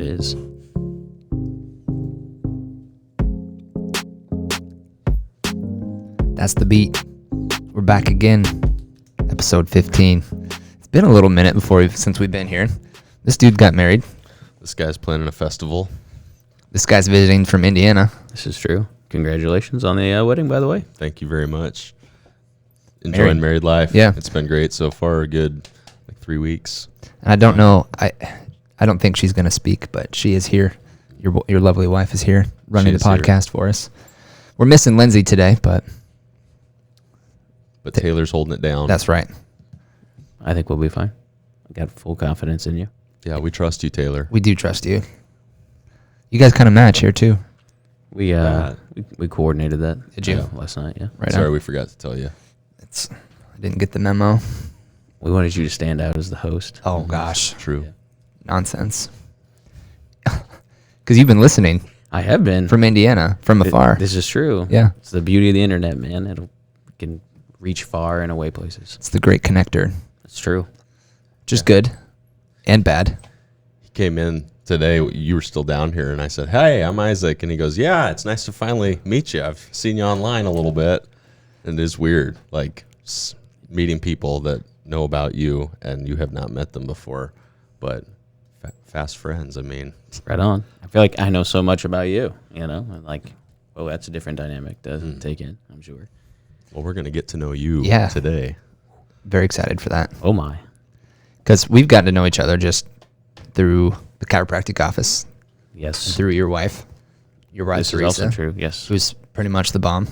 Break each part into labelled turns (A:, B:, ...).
A: is.
B: That's the beat. We're back again. Episode 15. It's been a little minute since we've been here. This dude got married.
C: This guy's planning a festival.
B: This guy's visiting from Indiana.
A: This is true. Congratulations on the wedding, by the way.
C: Thank you very much. Enjoying married life.
B: Yeah.
C: It's been great so far. A good 3 weeks.
B: And I don't know. I don't think she's going to speak, but she is here. Your lovely wife is here running the podcast for us. We're missing Lindsay today, but
C: Taylor's holding it down.
B: That's right.
A: I think we'll be fine. I got full confidence in you.
C: Yeah, we trust you, Taylor.
B: We do trust you. You guys kind of match here too.
A: We coordinated that.
B: Did you?
A: Last night, yeah.
B: Right.
C: Sorry, we forgot to tell you.
B: I didn't get the memo.
A: We wanted you to stand out as the host.
B: Oh gosh.
C: True.
A: Yeah.
B: Nonsense. Because you've been listening
A: I have been.
B: from Indiana, from afar.
A: This is true.
B: Yeah.
A: It's the beauty of the internet, man. It can reach far and away places.
B: It's the great connector.
A: It's true.
B: Just good and bad.
C: He came in today. You were still down here, and I said, "Hey, I'm Isaac," and he goes, "Yeah, it's nice to finally meet you. I've seen you online a little bit, and it is weird, like meeting people that know about you and you have not met them before, but fast friends. I mean,
A: Right on. I feel like I know so much about you, and like, oh, that's a different dynamic to take in, I'm sure.
C: well, we're gonna get to know you today.
B: Very excited for that.
A: Oh, my.
B: Because we've gotten to know each other just through the chiropractic office,
A: Yes.
B: and through your wife. Your wife,
A: This is also true, yes.
B: who's pretty much the bomb.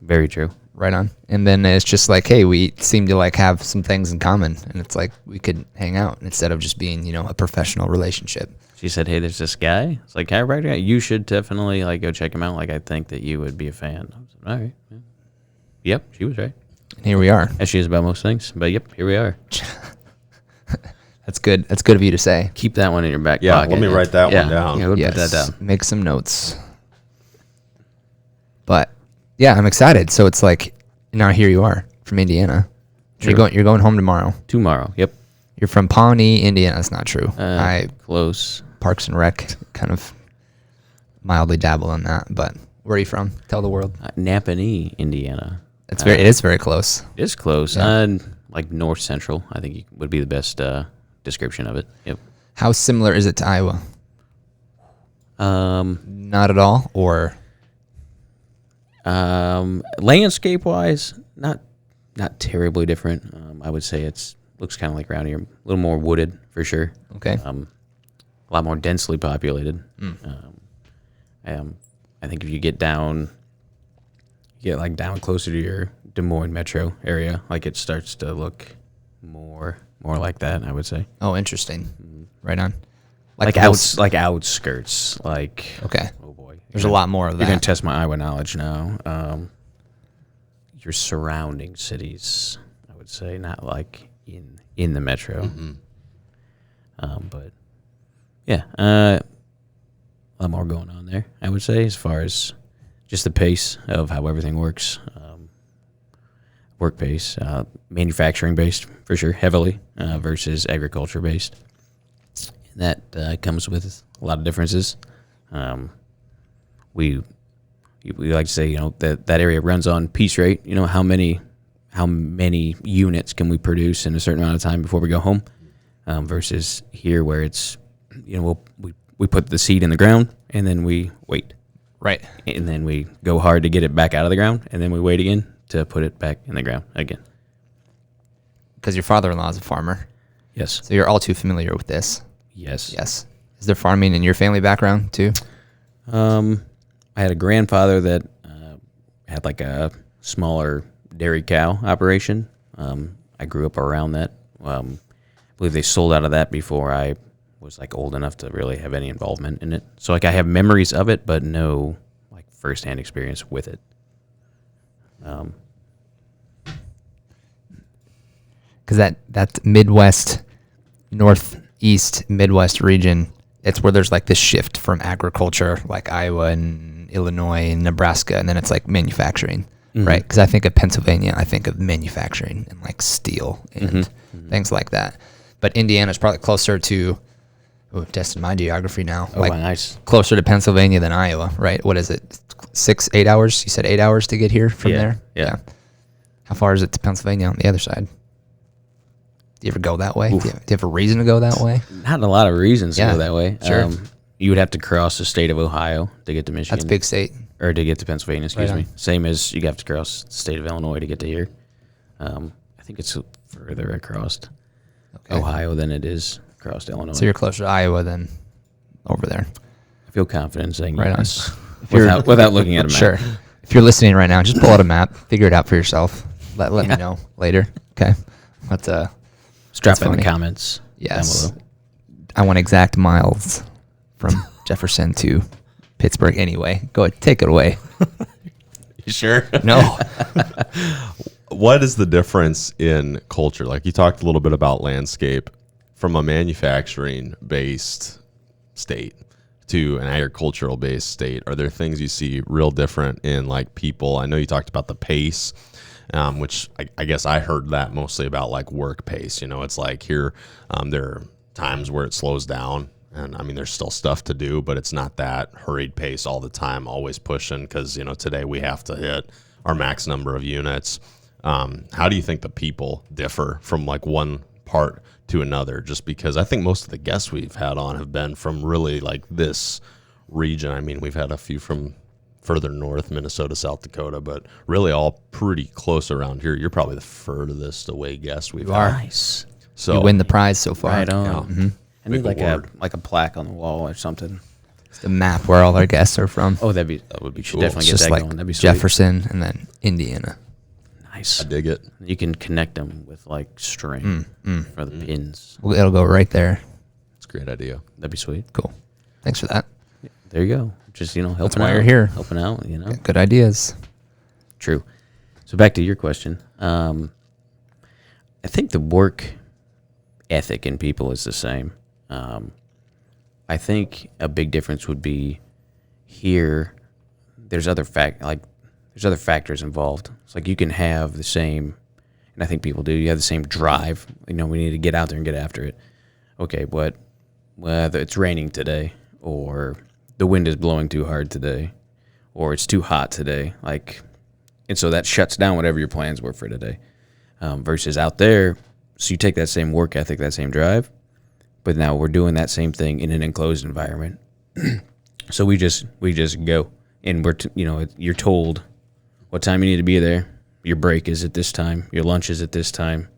A: Very true.
B: Right on. And then it's just like, hey, we seem to like have some things in common, and it's like we could hang out instead of just being, a professional relationship.
A: She said, hey, there's this guy. It's like, chiropractor guy. You should definitely go check him out. Like, I think that you would be a fan. I was like, all right. Yeah. Yep, she was right.
B: And here we are.
A: As she is about most things. But yep, here we are.
B: That's good. That's good of you to say.
A: Keep that one in your back
C: Yeah,
A: pocket.
C: let me write that one down.
A: Yeah, we'll put that down.
B: Make some notes. But yeah, I'm excited. So it's like now here you are from Indiana.
A: Sure.
B: You're going home tomorrow.
A: Tomorrow. Yep.
B: You're from Pawnee, Indiana. That's not true.
A: Close.
B: Parks and Rec kind of mildly dabble in that. But where are you from? Tell the world.
A: Napanee, Indiana.
B: It is very close.
A: It is close.
B: Yeah.
A: Like north central, I think would be the best description of it. Yep.
B: How similar is it to Iowa? Not at all, or
A: landscape wise, not terribly different. I would say looks kind of like around here, a little more wooded for sure.
B: okay.
A: A lot more densely populated. I think if you get down closer to your Des Moines metro area, like it starts to look more like that, I would say.
B: Oh, interesting. Right on.
A: Like outskirts. Like,
B: Okay.
A: oh boy,
B: There's a lot more of
A: You're gonna
B: that.
A: test my Iowa knowledge now. Your surrounding cities, I would say, not like in the metro. But yeah, a lot more going on there, I would say, as far as just the pace of how everything works. Work pace, manufacturing based for sure, heavily versus agriculture based. And that comes with a lot of differences. We like to say, that area runs on piece rate. How many units can we produce in a certain amount of time before we go home, versus here where it's, we put the seed in the ground and then we wait.
B: Right.
A: And then we go hard to get it back out of the ground, and then we wait again to put it back in the ground again.
B: Because your father-in-law is a farmer.
A: Yes.
B: So you're all too familiar with this.
A: Yes.
B: Yes. Is there farming in your family background too?
A: I had a grandfather that had like a smaller dairy cow operation. I grew up around that. I believe they sold out of that before I was like old enough to really have any involvement in it. So like I have memories of it, but no like firsthand experience with it.
B: Because that Midwest, Northeast Midwest region, it's where there's like this shift from agriculture, like Iowa and Illinois and Nebraska, and then it's like manufacturing, right? Because I think of Pennsylvania, I think of manufacturing and like steel and things like that. But Indiana's probably closer to Oh, testing my geography now.
A: Oh, nice.
B: Closer to Pennsylvania than Iowa, right? What is it? 8 hours? You said 8 hours to get here from there?
A: Yeah.
B: How far is it to Pennsylvania on the other side? Do you ever go that way? Do you have a reason to go that way?
A: Not a lot of reasons to go that way.
B: Sure.
A: You would have to cross the state of Ohio to get to Michigan.
B: That's a big state.
A: Or to get to Pennsylvania, excuse
B: Right
A: me. Same as you have to cross the state of Illinois to get to here. I think it's further across Ohio than it is across Illinois.
B: So you're closer to Iowa than over there.
A: I feel confident saying
B: Right on.
A: yes without looking at a map.
B: Sure. If you're listening right now, just pull out a map, figure it out for yourself. Let me know later. Okay. But
A: Just drop it in the comments.
B: Yes.
A: Down below.
B: I want exact miles from Jefferson to Pittsburgh anyway. Go ahead, take it away.
C: You sure?
B: No.
C: What is the difference in culture? Like you talked a little bit about landscape from a manufacturing based state to an agricultural based state. Are there things you see real different in like people? I know you talked about the pace, which I guess I heard that mostly about like work pace. You know, it's like here, there are times where it slows down. And I mean, there's still stuff to do, but it's not that hurried pace all the time, always pushing because, you know, today we have to hit our max number of units. How do you think the people differ from like one part to another? Just because I think most of the guests we've had on have been from really like this region. I mean, we've had a few from further north, Minnesota, South Dakota, but really all pretty close around here. You're probably the furthest away guest we've had.
A: Nice.
C: So
B: You win the prize so far.
A: Right on.
C: Yeah.
B: Mm-hmm.
A: I need
C: Big award.
A: like a plaque on the wall or something.
B: It's the map where all our guests are from.
A: Oh, that would be cool. Definitely
B: It's
A: get
B: just
A: that
B: like
A: going. That'd be sweet.
B: Jefferson and then Indiana.
A: Nice.
C: I dig it.
A: You can connect them with like string for the pins.
B: Well, it'll go right there.
C: It's a great idea.
A: That'd be sweet.
B: Cool. Thanks for that.
A: There you go. Just helping
B: why
A: out.
B: you're here.
A: Helping out.
B: Good ideas.
A: True. So back to your question. I think the work ethic in people is the same. I think a big difference would be here. There's other factors involved. It's like you can have the same, and I think people do. You have the same drive. We need to get out there and get after it. Okay, but whether it's raining today, or the wind is blowing too hard today, or it's too hot today, and so that shuts down whatever your plans were for today. Versus out there, so you take that same work ethic, that same drive, but now we're doing that same thing in an enclosed environment. So we just go, and you're told what time you need to be there. Your break is at this time. Your lunch is at this time.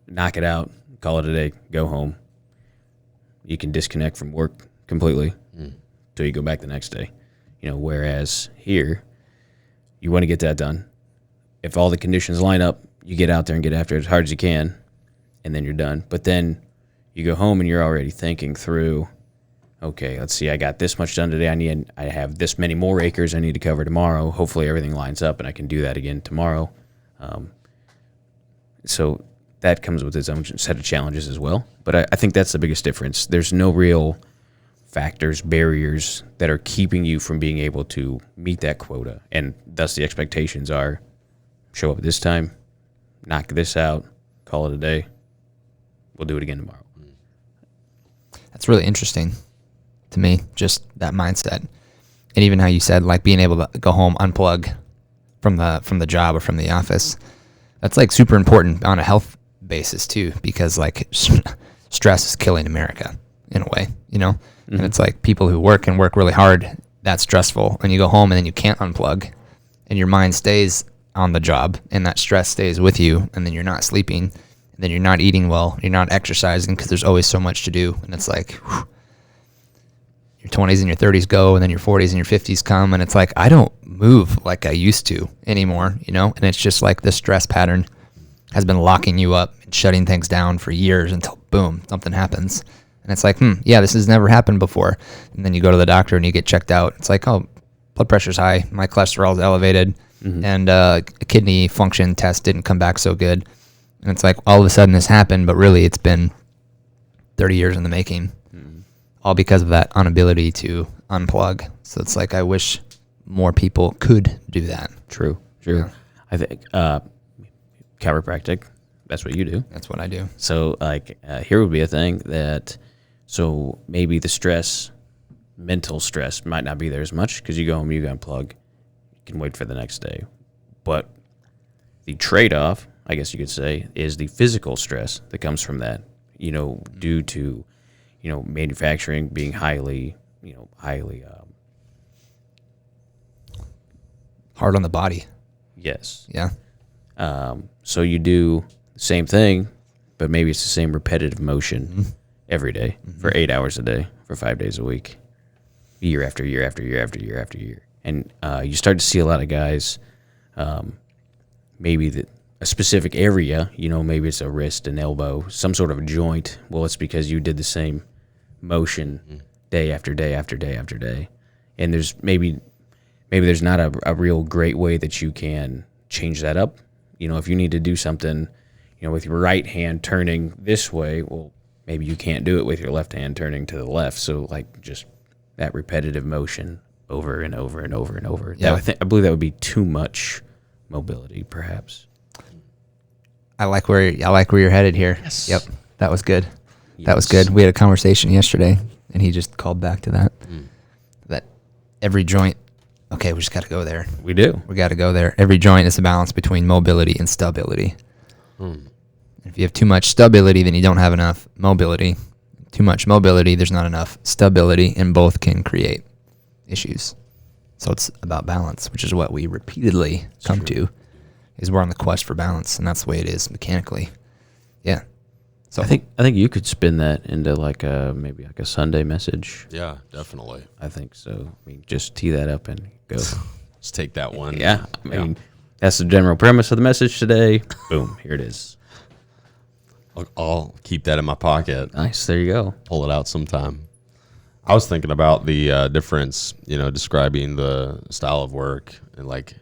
A: Knock it out. Call it a day. Go home. You can disconnect from work completely till you go back the next day. Whereas here, you want to get that done. If all the conditions line up, you get out there and get after it as hard as you can, and then you're done. But then you go home and you're already thinking through, okay, let's see, I got this much done today. I have this many more acres I need to cover tomorrow. Hopefully everything lines up and I can do that again tomorrow. So that comes with its own set of challenges as well. But I think that's the biggest difference. There's no real factors, barriers that are keeping you from being able to meet that quota. And thus the expectations are show up at this time, knock this out, call it a day. We'll do it again tomorrow.
B: That's really interesting to me, just that mindset. And even how you said, like, being able to go home, unplug from the job or from the office. That's like super important on a health basis too, because like stress is killing America in a way, and it's like people who work really hard, that's stressful. And you go home and then you can't unplug and your mind stays on the job and that stress stays with you, and then you're not sleeping, and then you're not eating well, you're not exercising because there's always so much to do. And it's like, whew, your 20s and your 30s go, and then your 40s and your 50s come, and it's like, I don't move like I used to anymore, and it's just like this stress pattern has been locking you up and shutting things down for years until boom, something happens. And it's like, yeah, this has never happened before. And then you go to the doctor and you get checked out. It's like, oh, blood pressure's high, my cholesterol's elevated, and a kidney function test didn't come back so good. And it's like, all of a sudden this happened, but really it's been 30 years in the making, all because of that inability to unplug. So it's like, I wish more people could do that.
A: True.
B: Yeah.
A: I think chiropractic, that's what you do.
B: That's what I do.
A: So here would be a thing that So maybe the stress, mental stress, might not be there as much because you go home, you go unplug, you can wait for the next day. But the trade-off, I guess you could say, is the physical stress that comes from that, due to, manufacturing being highly
B: Hard on the body.
A: yes.
B: Yeah.
A: So you do the same thing, but maybe it's the same repetitive motion every day for 8 hours a day for 5 days a week, year after year after year after year after year. And you start to see a lot of guys, maybe a specific area, maybe it's a wrist, an elbow, some sort of a joint. Well, it's because you did the same motion day after day after day after day. And there's maybe there's not a real great way that you can change that up. If you need to do something, with your right hand turning this way, well, maybe you can't do it with your left hand turning to the left. So like just that repetitive motion over and over and over and over.
B: Yeah.
A: I believe that would be too much mobility, perhaps.
B: I like where you're headed here.
A: Yes.
B: Yep. That was good.
A: Yes.
B: That was good. We had a conversation yesterday, and he just called back to that. That every joint. Okay, we just got to go there.
A: We do.
B: We got to go there. Every joint is a balance between mobility and stability. If you have too much stability, then you don't have enough mobility. Too much mobility, there's not enough stability, and both can create issues. So it's about balance, which is what we repeatedly come to, is we're on the quest for balance, and that's the way it is mechanically. Yeah. So
A: I think you could spin that into maybe a Sunday message.
C: Yeah, definitely.
A: I think so. I mean, just tee that up and go.
C: Let's take that one.
A: Yeah. I mean, that's the general premise of the message today. Boom. Here it is.
C: I'll keep that in my pocket.
A: Nice. There you go.
C: Pull it out sometime. I was thinking about the difference, describing the style of work, and like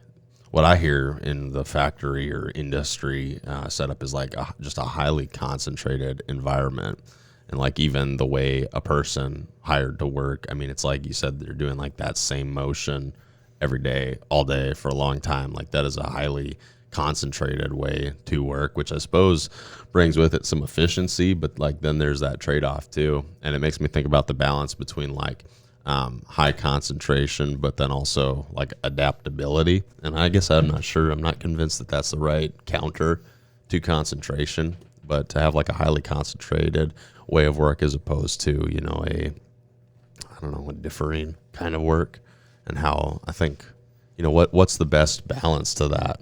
C: what I hear in the factory or industry setup is like just a highly concentrated environment. And like even the way a person hired to work, I mean, it's like you said, they're doing like that same motion every day, all day for a long time. Like that is a highly concentrated way to work, which I suppose brings with it some efficiency, but like then there's that trade-off too. And it makes me think about the balance between like high concentration, but then also like adaptability. And I guess I'm not convinced that that's the right counter to concentration, but to have like a highly concentrated way of work as opposed to, a differing kind of work, and how I think, what's the best balance to that?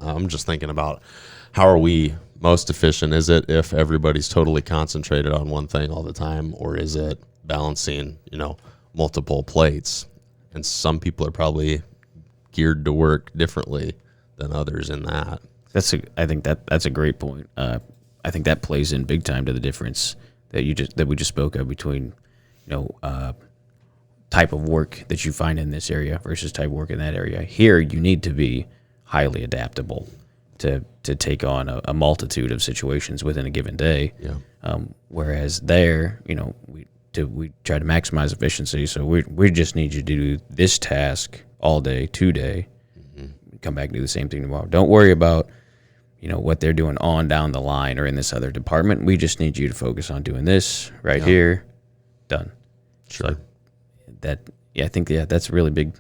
C: I'm just thinking about how are we most efficient? Is it if everybody's totally concentrated on one thing all the time, or is it balancing, multiple plates? And some people are probably geared to work differently than others in that.
A: I think that's a great point. I think that plays in big time to the difference that we just spoke of between, type of work that you find in this area versus type of work in that area. Here, you need to be highly adaptable to take on a multitude of situations within a given day.
C: Yeah.
A: Whereas there, we try to maximize efficiency. So we just need you to do this task all day, today. Come back and do the same thing tomorrow. Don't worry about, what they're doing on down the line or in this other department. We just need you to focus on doing this right here. Done.
C: Sure.
A: So I think that's a really big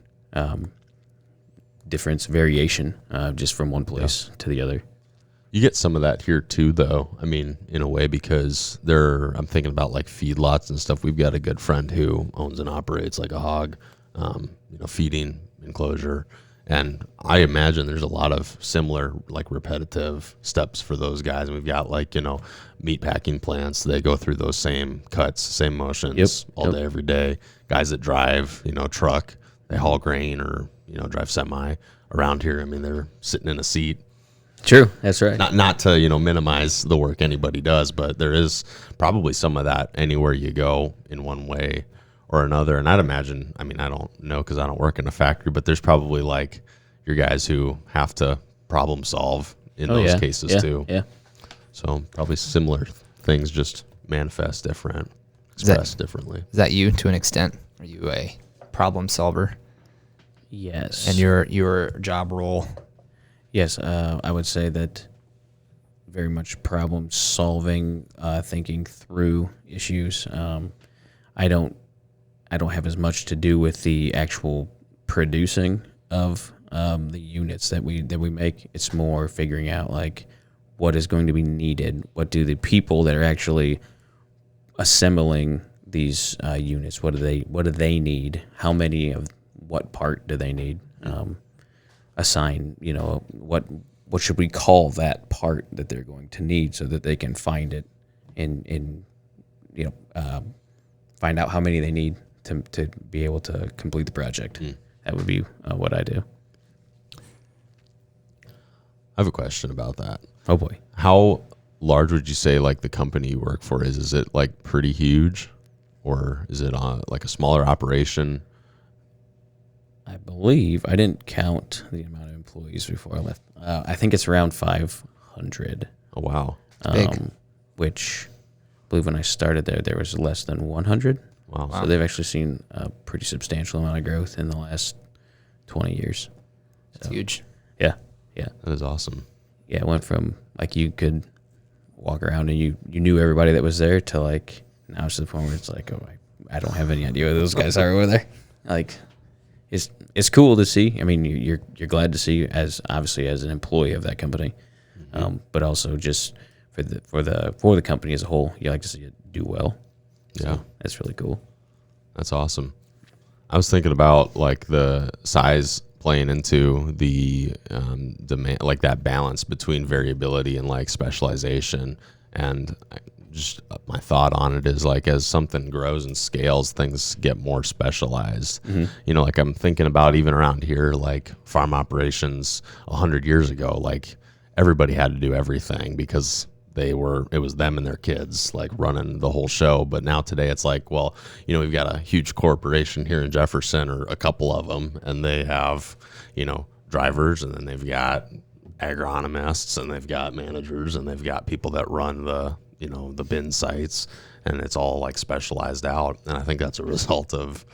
A: difference, variation, just from one place to the other.
C: You get some of that here too, though. I mean, in a way, because I'm thinking about like feedlots and stuff. We've got a good friend who owns and operates like a hog, feeding enclosure. And I imagine there's a lot of similar, like repetitive steps for those guys. And we've got like, meat packing plants. They go through those same cuts, same motions all day, every day. Guys that drive, truck, they haul grain or, drive semi around here. I mean, they're sitting in a seat.
A: True. That's right.
C: Not to, minimize the work anybody does, but there is probably some of that anywhere you go in one way or another. And I'd imagine, I don't know because I don't work in a factory, but there's probably like your guys who have to problem solve in those cases too. Yeah. So probably similar things, just manifest different, expressed differently.
B: Is that you to an extent? Are you a problem solver?
A: Yes.
B: And your job role?
A: Yes. I would say that very much problem solving, thinking through issues. I don't have as much to do with the actual producing of the units that we make. It's more figuring out like what is going to be needed. What do the people that are actually assembling these units, what do they need? How many of what part do they need? Assign, what should we call that part that they're going to need so that they can find it and find out how many they need to be able to complete the project. That would be what I do.
C: I have a question about that.
A: Oh boy.
C: How large would you say like the company you work for is? Is it like pretty huge, or is it like a smaller operation?
A: I believe I didn't count the amount of employees before I left. I think it's around 500.
C: Oh wow,
B: big.
A: Which I believe when I started there was less than 100.
C: Wow.
A: So they've actually seen a pretty substantial amount of growth in the last 20 years.
B: That's huge.
A: Yeah.
C: That is awesome.
A: Yeah, it went from like you could walk around and you knew everybody that was there to like now it's to the point where it's like, oh, I don't have any idea who those guys are over there. Like it's cool to see. I mean, you're glad to see as obviously as an employee of that company, but also just for the company as a whole, you like to see it do well.
C: Yeah,
A: so that's really cool.
C: That's awesome. I was thinking about like the size playing into the demand, like that balance between variability and like specialization. And just my thought on it is like as something grows and scales, things get more specialized. Like I'm thinking about even around here, like farm operations 100 years ago, like everybody had to do everything because it was them and their kids like running the whole show. But now today it's like, well, we've got a huge corporation here in Jefferson, or a couple of them, and they have, drivers, and then they've got agronomists, and they've got managers, and they've got people that run the bin sites, and it's all like specialized out. And I think that's a result of,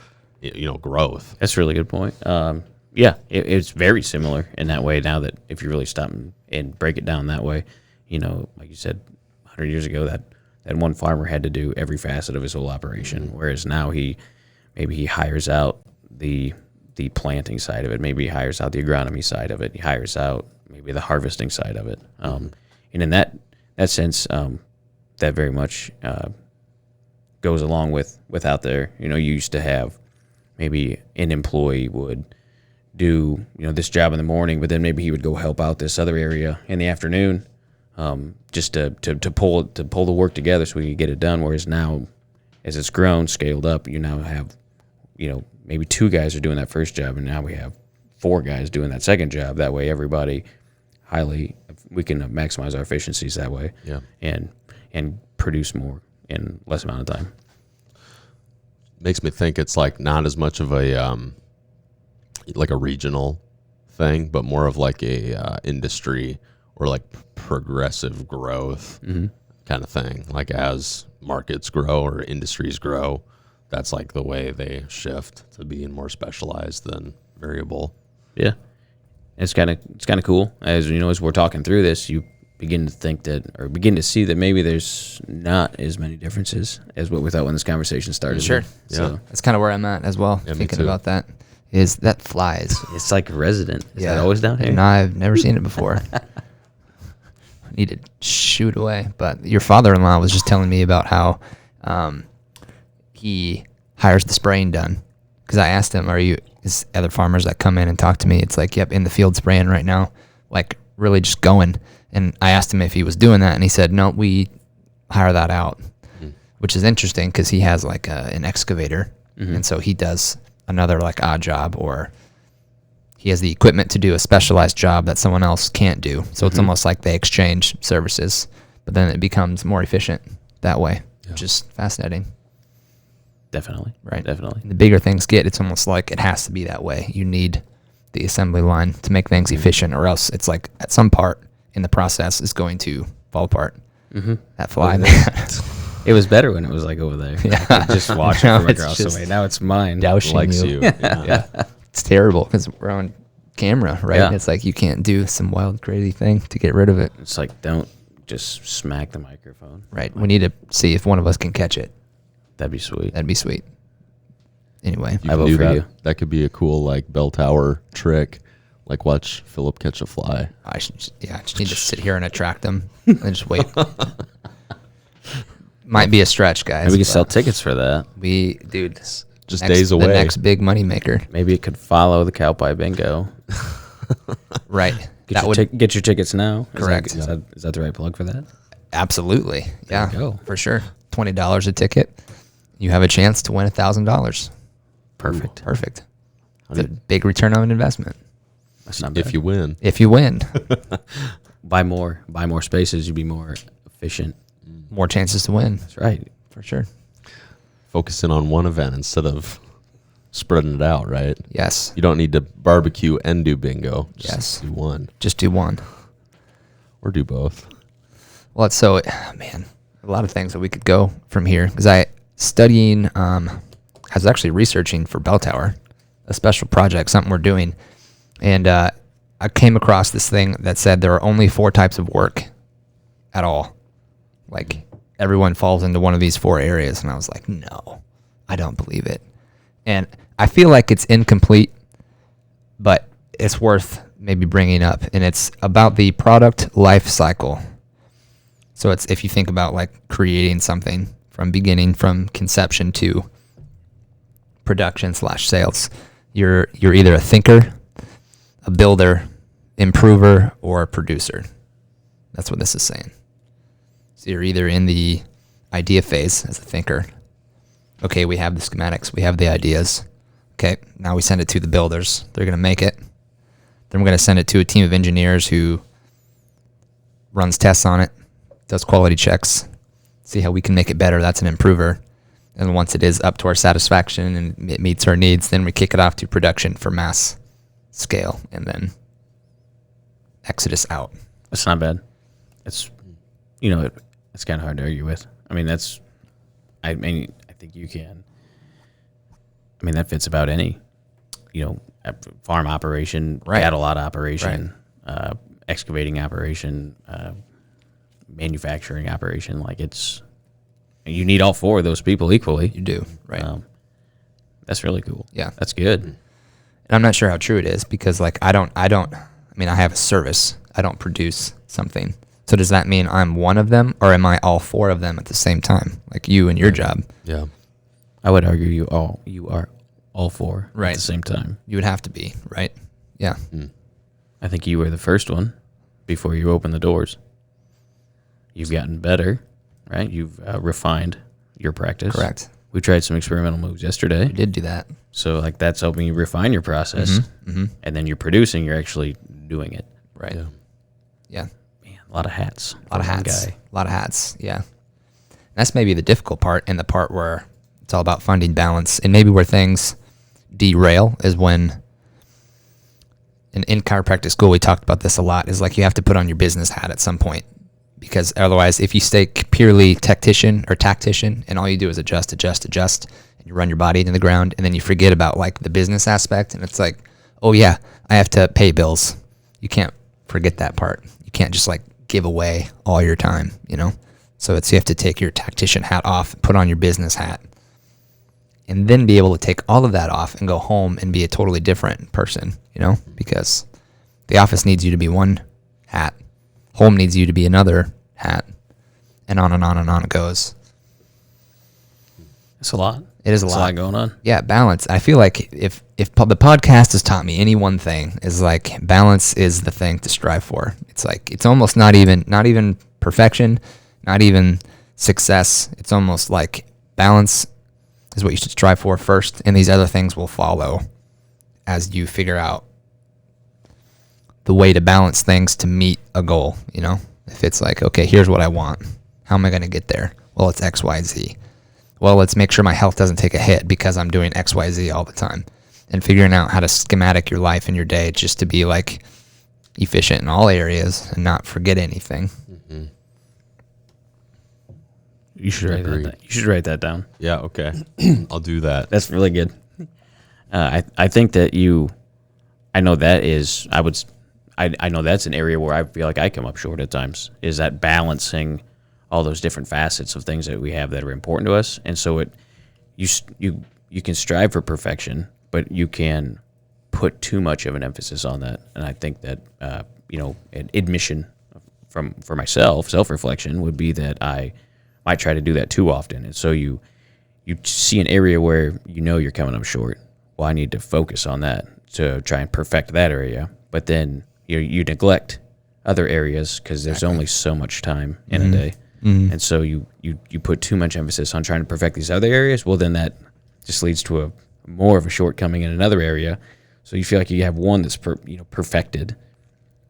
C: growth.
A: That's a really good point. It's very similar in that way now that if you really stop and break it down that way, like you said, 100 years ago, that one farmer had to do every facet of his whole operation, whereas now he hires out the planting side of it, maybe he hires out the agronomy side of it, he hires out maybe the harvesting side of it, and in that sense, that very much goes along with out there. You used to have maybe an employee would do this job in the morning, but then maybe he would go help out this other area in the afternoon. Just to pull the work together so we could get it done. Whereas now, as it's grown, scaled up, you now have, maybe 2 guys are doing that first job, and now we have 4 guys doing that second job. That way, everybody we can maximize our efficiencies that way, and produce more in less amount of time.
C: Makes me think it's like not as much of a like a regional thing, but more of like a industry or like progressive growth kind of thing. Like as markets grow or industries grow, that's like the way they shift to being more specialized than variable.
A: Yeah, it's kind of cool. As as we're talking through this, you begin to see that maybe there's not as many differences as what we thought when this conversation started.
B: Sure.
C: Yeah.
B: So that's kind of where I'm at as well.
C: Yeah,
B: thinking about that. Is that flies?
A: It's like resident. Is that always down here?
B: No, I've never seen it before. I need to shoot away. But your father-in-law was just telling me about how he hires the spraying done. Because I asked him, is other farmers that come in and talk to me, it's like, yep, in the field spraying right now, like really just going. And I asked him if he was doing that, and he said, no, we hire that out, which is interesting because he has like an excavator, and so he does another like odd job, or he has the equipment to do a specialized job that someone else can't do. So it's almost like they exchange services, but then it becomes more efficient that way, which is fascinating.
A: Definitely.
B: Right.
A: Definitely.
B: The bigger things get, it's almost like it has to be that way. You need the assembly line to make things efficient, or else it's like at some part in the process is going to fall apart. That fly,
A: It was better when it was like over there.
B: Yeah.
A: I could just watch it from across the way. Now it's mine.
B: dousing
C: Likes
B: you.
C: you. Yeah.
B: It's terrible because we're on camera, right?
A: Yeah.
B: It's like you can't do some wild, crazy thing to get rid of it.
A: It's like don't just smack the microphone.
B: Right. We need to see if one of us can catch it.
A: That'd be sweet.
B: That'd be sweet. Anyway,
C: You
A: I
C: can
A: vote
C: do
A: for
C: that.
A: you.
C: That could be a cool like bell tower trick. Like watch Philip catch a fly.
B: I just need to sit here and attract them and just wait. Might be a stretch, guys.
A: Maybe we could
B: but
A: sell tickets for that.
B: dude,
C: Just days away.
B: The next big money maker.
A: Maybe it could follow the cow pie bingo.
B: Right.
A: Get your tickets now.
B: Correct.
A: Is that the right plug for that?
B: Absolutely. Yeah,
A: you go.
B: for sure. $20 a ticket. You have a chance to win $1,000.
A: Perfect.
B: Perfect. It's a big return on investment.
A: That's not bad.
C: If you win.
B: If you win,
A: buy more spaces, you'd be more efficient.
B: more chances to win.
A: That's right.
B: For sure.
C: Focus in on one event instead of spreading it out, right?
B: Yes.
C: You don't need to barbecue and do bingo. Just do one.
B: Just do one.
C: Or do both.
B: Well, man, a lot of things that we could go from here. Because I was actually researching for Bell Tower, a special project, something we're doing. And I came across this thing that said there are only 4 types of work at all. Like, everyone falls into one of these 4 areas. And I was like, no, I don't believe it. And I feel like it's incomplete, but it's worth maybe bringing up. And it's about the product life cycle. So it's, if you think about like creating something from conception to production/sales, you're either a thinker, a builder, improver, or a producer. That's what this is saying. So you're either in the idea phase as a thinker. Okay, we have the schematics, we have the ideas. Okay, now we send it to the builders. They're going to make it. Then we're going to send it to a team of engineers who runs tests on it, does quality checks, see how we can make it better. That's an improver. And once it is up to our satisfaction and it meets our needs, then we kick it off to production for mass scale and then exodus out.
A: That's not bad. It's, it's kind of hard to argue with. I mean, I think you can. I mean, that fits about any, farm operation,
B: Right.
A: cattle lot operation, excavating operation, manufacturing operation. Like you need all 4 of those people equally.
B: You do, right?
A: That's really cool.
B: Yeah.
A: That's good.
B: And I'm not sure how true it is because like I have a service. I don't produce something. So does that mean I'm one of them or am I all 4 of them at the same time? Like you and your job.
C: Yeah.
A: I would argue you are all 4
B: Right.
A: at the same time.
B: You would have to be, right? Yeah.
A: I think you were the first one before you opened the doors. You've gotten better, right? You've refined your practice.
B: Correct.
A: We tried some experimental moves yesterday.
B: You did do that.
A: So like that's helping you refine your process. And then you're producing, you're actually doing it.
B: Right. Yeah.
A: Man, a lot of hats.
B: A lot of
A: for one
B: hats.
A: guy.
B: A lot of hats. Yeah. That's maybe the difficult part, and the part where it's all about finding balance. And maybe where things derail is when, in chiropractic school, we talked about this a lot, is like you have to put on your business hat at some point. Because otherwise, if you stay purely tactician, and all you do is adjust, and you run your body into the ground, and then you forget about like the business aspect, and it's like, oh yeah, I have to pay bills. You can't forget that part. You can't just like give away all your time, So you have to take your tactician hat off, put on your business hat, and then be able to take all of that off and go home and be a totally different person, because the office needs you to be one hat. Home needs you to be another hat, and on and on and on it goes.
A: It's a lot.
B: It is a
A: It's
B: lot.
A: going on.
B: Yeah, balance. I feel like if the podcast has taught me any one thing, is like balance is the thing to strive for. It's like it's almost not even perfection, not even success. It's almost like balance is what you should strive for first, and these other things will follow as you figure out the way to balance things to meet a goal, If it's like, okay, here's what I want. How am I going to get there? Well, it's X, Y, Z. Well, let's make sure my health doesn't take a hit because I'm doing X, Y, Z all the time. And figuring out how to schematic your life and your day just to be like efficient in all areas and not forget anything.
A: You should write
C: Agreed.
A: that. You should write that down.
C: Yeah, okay. I'll do that.
A: That's really good. I think that I know that is. I know that's an area where I feel like I come up short at times, is that balancing all those different facets of things that we have that are important to us. And so you can strive for perfection, but you can put too much of an emphasis on that. And I think that, an admission for myself, self-reflection would be that I might try to do that too often. And so you see an area where you're coming up short. Well, I need to focus on that to try and perfect that area. But then you neglect other areas because there's only so much time in a day. Mm-hmm. And so you put too much emphasis on trying to perfect these other areas. Well, then that just leads to more of a shortcoming in another area. So you feel like you have one that's perfected.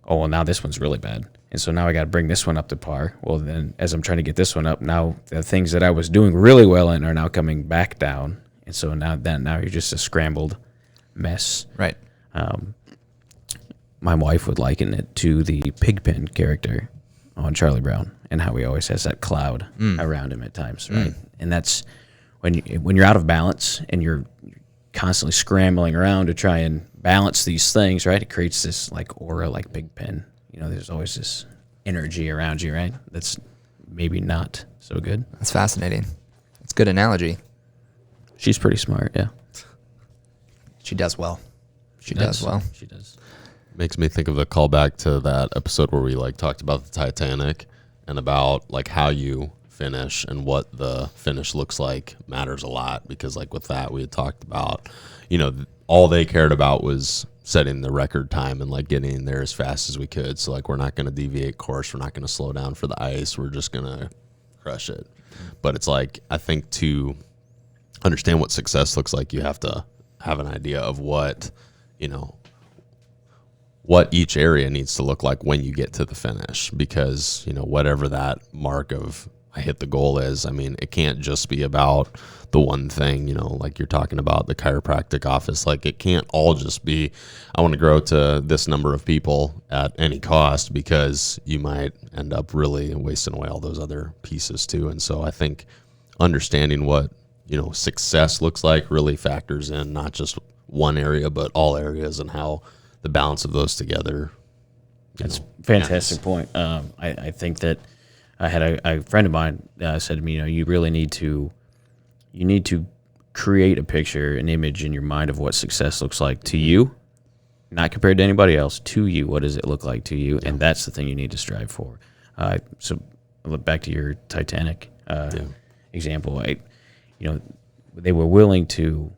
A: Oh, well, now this one's really bad. And so now I got to bring this one up to par. Well, then as I'm trying to get this one up, now the things that I was doing really well in are now coming back down. And so now you're just a scrambled mess.
B: Right.
A: My wife would liken it to the Pigpen character on Charlie Brown and how he always has that cloud around him at times, right? And that's when you're out of balance and you're constantly scrambling around to try and balance these things, right? It creates this like aura, like Pigpen. There's always this energy around you, right? That's maybe not so good.
B: That's fascinating. It's a good analogy.
A: She's pretty smart, yeah.
B: She does well. She does well.
A: She does.
C: Makes me think of the callback to that episode where we talked about the Titanic and about how you finish and what the finish looks like matters a lot, because with that we had talked about, all they cared about was setting the record time and getting there as fast as we could. So we're not going to deviate course. We're not going to slow down for the ice. We're just going to crush it. But it's I think to understand what success looks like, you have to have an idea of what each area needs to look like when you get to the finish, because, whatever that mark of I hit the goal is, it can't just be about the one thing, like you're talking about the chiropractic office. It can't all just be, I want to grow to this number of people at any cost, because you might end up really wasting away all those other pieces too. And so I think understanding what, success looks like really factors in not just one area, but all areas, and how the balance of those together.
A: That's a fantastic point. I think that I had a friend of mine said to me, you really need to create a picture, an image in your mind of what success looks like to you, not compared to anybody else, to you. What does it look like to you? Yeah. And that's the thing you need to strive for. So look back to your Titanic example. They were willing to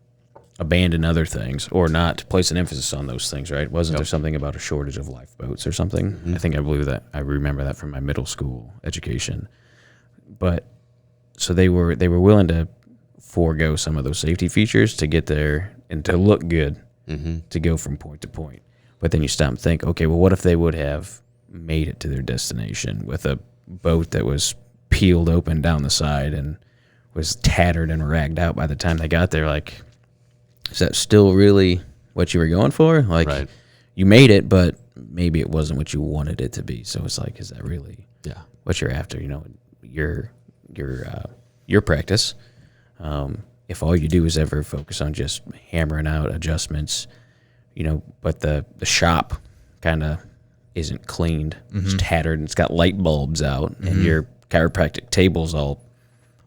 A: abandon other things or not place an emphasis on those things, right? Wasn't there something about a shortage of lifeboats or something? Mm-hmm. I remember that from my middle school education. But so they were willing to forego some of those safety features to get there and to look good, to go from point to point. But then you stop and think, okay, well, what if they would have made it to their destination with a boat that was peeled open down the side and was tattered and ragged out by the time they got there? Is that still really what you were going for?
C: Right.
A: You made it, but maybe it wasn't what you wanted it to be. So it's is that really what you're after? Your practice. If all you do is ever focus on just hammering out adjustments, but the shop kind of isn't cleaned, it's tattered, and it's got light bulbs out, and your chiropractic table's all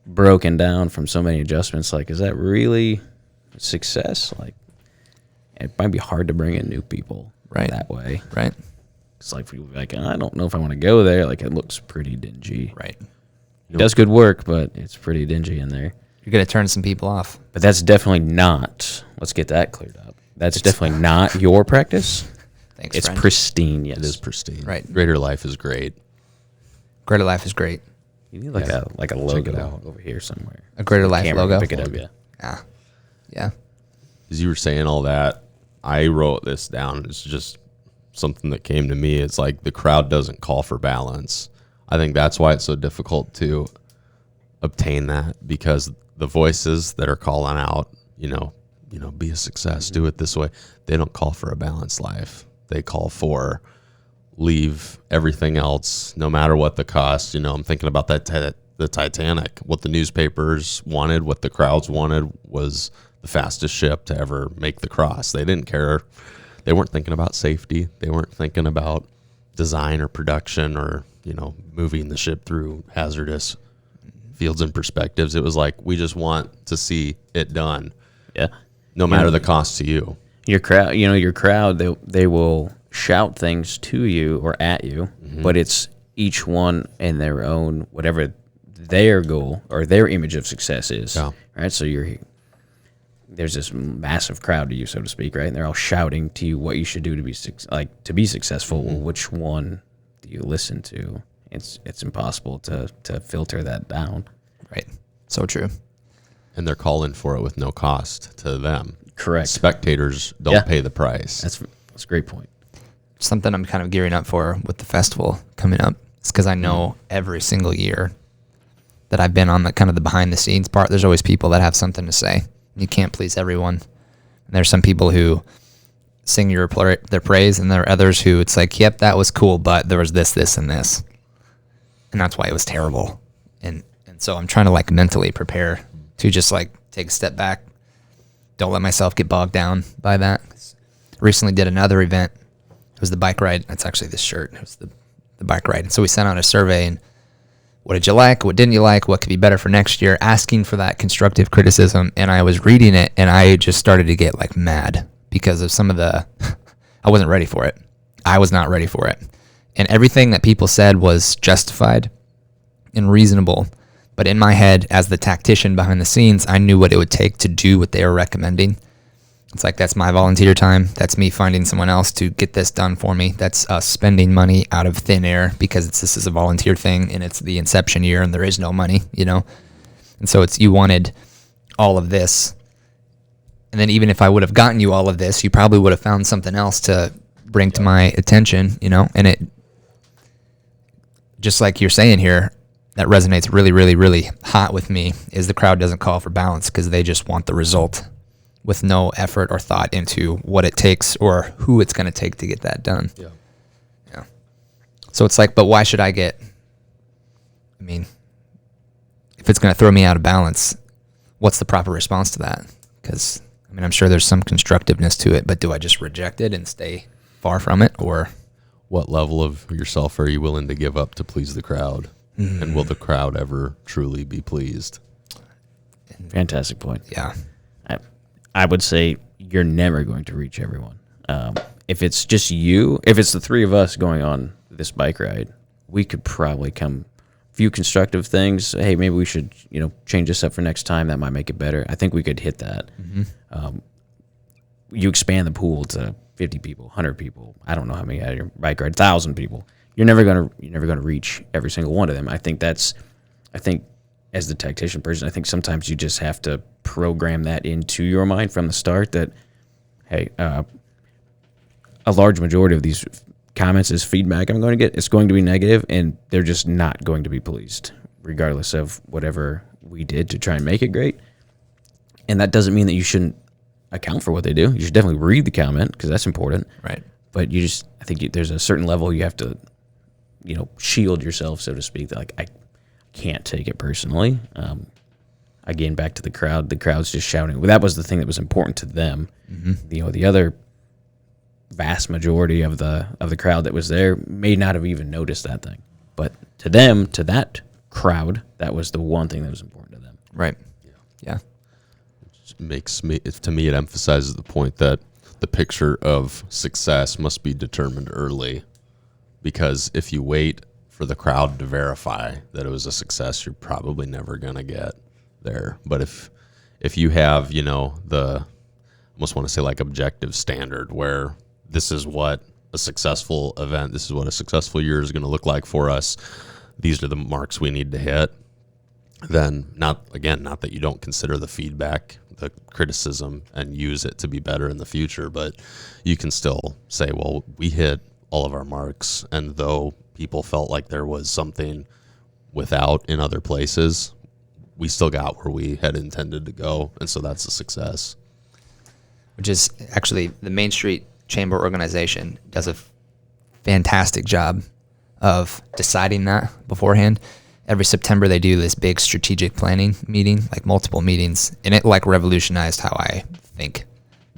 A: broken down from so many adjustments. Is that really success? It might be hard to bring in new people that way.
B: Right.
A: It's people be I don't know if I want to go there. It looks pretty dingy.
B: Right.
A: It does good work, but it's pretty dingy in there.
B: You're going to turn some people off.
A: But that's definitely not, let's get that cleared up. That's definitely not your practice.
B: Thanks,
A: It's
B: friend.
A: pristine, yes.
C: It is pristine.
B: Right.
C: Greater Life is great.
B: Greater Life is great.
A: You need a logo over here somewhere.
B: A Greater Life
A: Camera
B: logo?
A: Pick it up, yeah.
B: Yeah.
C: As you were saying all that, I wrote this down. It's just something that came to me. It's the crowd doesn't call for balance. I think that's why it's so difficult to obtain that, because the voices that are calling out, be a success, do it this way, they don't call for a balanced life. They call for leave everything else, no matter what the cost. I'm thinking about that the Titanic. What the newspapers wanted, what the crowds wanted, was the fastest ship to ever make the cross. They didn't care they weren't thinking about safety. They weren't thinking about design or production or, moving the ship through hazardous fields and perspectives. It was like, we just want to see it done.
A: Yeah.
C: No matter the cost to you.
A: Your crowd, they will shout things to you or at you, but it's each one in their own, whatever their goal or their image of success is.
C: Yeah.
A: Right. So there's this massive crowd to you, so to speak, right? And they're all shouting to you what you should do to be successful. Well, which one do you listen to? It's impossible to filter that down.
B: Right. So true.
C: And they're calling for it with no cost to them.
A: Correct.
C: Spectators don't pay the price.
A: That's a great point.
B: Something I'm kind of gearing up for with the festival coming up is because I know every single year that I've been on the kind of the behind the scenes part, there's always people that have something to say. You can't please everyone. And there's some people who sing their praise, and there are others who it's like, yep, that was cool, but there was this, this, and this. And that's why it was terrible. And so I'm trying to like mentally prepare to just like take a step back. Don't let myself get bogged down by that. Recently did another event. It was the bike ride. That's actually this shirt. It was the bike ride. And so we sent out a survey, and what did you like? What didn't you like? What could be better for next year? Asking for that constructive criticism. And I was reading it, and I just started to get like mad because of some of the, I wasn't ready for it. I was not ready for it. And everything that people said was justified and reasonable. But in my head, as the tactician behind the scenes, I knew what it would take to do what they were recommending. It's like, that's my volunteer time. That's me finding someone else to get this done for me. That's us spending money out of thin air because this is a volunteer thing and it's the inception year and there is no money, And so you wanted all of this. And then even if I would have gotten you all of this, you probably would have found something else to bring to my attention, and it, just like you're saying here, that resonates really, really, really hot with me is the crowd doesn't call for balance because they just want the result with no effort or thought into what it takes or who it's going to take to get that done. Yeah. So it's like, but why should I if it's going to throw me out of balance, what's the proper response to that? Because, I'm sure there's some constructiveness to it, but do I just reject it and stay far from it, or
C: what level of yourself are you willing to give up to please the crowd? And will the crowd ever truly be pleased?
A: Fantastic point.
B: Yeah.
A: I would say you're never going to reach everyone. If it's just you, if it's the three of us going on this bike ride, we could probably come a few constructive things. Hey, maybe we should, change this up for next time. That might make it better. I think we could hit that. You expand the pool to 50 people, 100 people. I don't know how many at your bike ride, 1,000 people. You're never gonna reach every single one of them. I think as the tactician person, I think sometimes you just have to program that into your mind from the start that, hey, a large majority of these comments is feedback I'm going to get. It's going to be negative, and they're just not going to be pleased, regardless of whatever we did to try and make it great. And that doesn't mean that you shouldn't account for what they do. You should definitely read the comment because that's important.
B: Right.
A: But I think there's a certain level you have to, shield yourself, so to speak. That like I can't take it personally. Again, back to the crowd. The crowd's just shouting. Well, that was the thing that was important to them. The other vast majority of the crowd that was there may not have even noticed that thing, but to them, to that crowd, that was the one thing that was important to them.
B: Right. Yeah.
C: To me, it emphasizes the point that the picture of success must be determined early, because if you wait for the crowd to verify that it was a success, you're probably never going to get there. But if you have, the, I almost want to say like objective standard where this is what a successful event, this is what a successful year is going to look like for us, these are the marks we need to hit, then not that you don't consider the feedback, the criticism, and use it to be better in the future, but you can still say, well, we hit all of our marks, and though people felt like there was something without in other places, we still got where we had intended to go, and so that's a success.
B: Which is actually the Main Street Chamber organization does a fantastic job of deciding that beforehand. Every September they do this big strategic planning meeting, like multiple meetings, and it like revolutionized how I think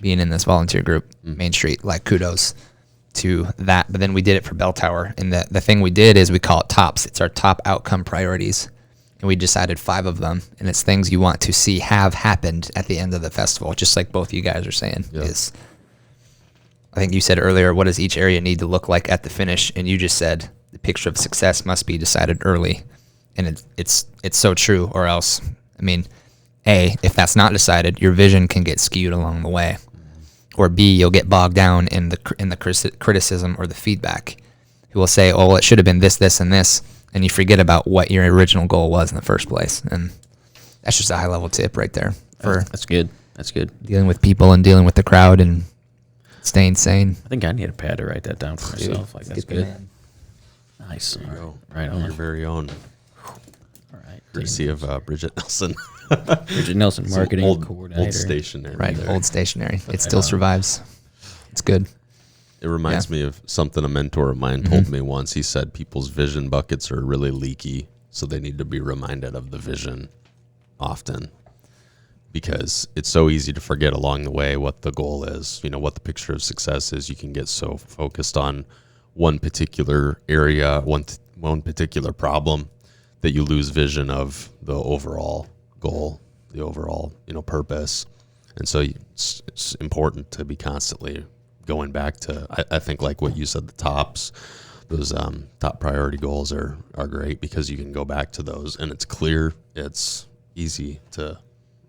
B: being in this volunteer group, Main Street. Like, kudos to that. But then we did it for Bell Tower. And the thing we did is we call it TOPS. It's our top outcome priorities. And we decided 5 of them. And it's things you want to see have happened at the end of the festival, just like both you guys are saying.
C: Yeah.
B: I think you said earlier, what does each area need to look like at the finish? And you just said the picture of success must be decided early. And it's so true, or else, I mean, A, if that's not decided, your vision can get skewed along the way. Or B, you'll get bogged down in the criticism or the feedback. Who will say, oh, well, it should have been this, this, and this. And you forget about what your original goal was in the first place. And that's just a high-level tip right there.
A: That's good. That's good.
B: Dealing with people and dealing with the crowd and staying sane.
A: I think I need a pad to write that down for myself. Like, that's good. Nice.
C: There you go.
A: Right on.
C: Your very own.
A: All right.
C: Courtesy of Bridget Nelson.
A: Bridget Nelson, marketing coordinator.
C: Old stationery.
B: Right,
C: there.
B: old stationery. It still survives. It's good.
C: It reminds me of something a mentor of mine told me once. He said people's vision buckets are really leaky, so they need to be reminded of the vision often. Because it's so easy to forget along the way what the goal is, what the picture of success is. You can get so focused on one particular area, one particular problem, that you lose vision of the overall goal, the overall, purpose. And so it's important to be constantly going back to, I think, like what you said, the tops, those top priority goals are great because you can go back to those and it's clear, it's easy to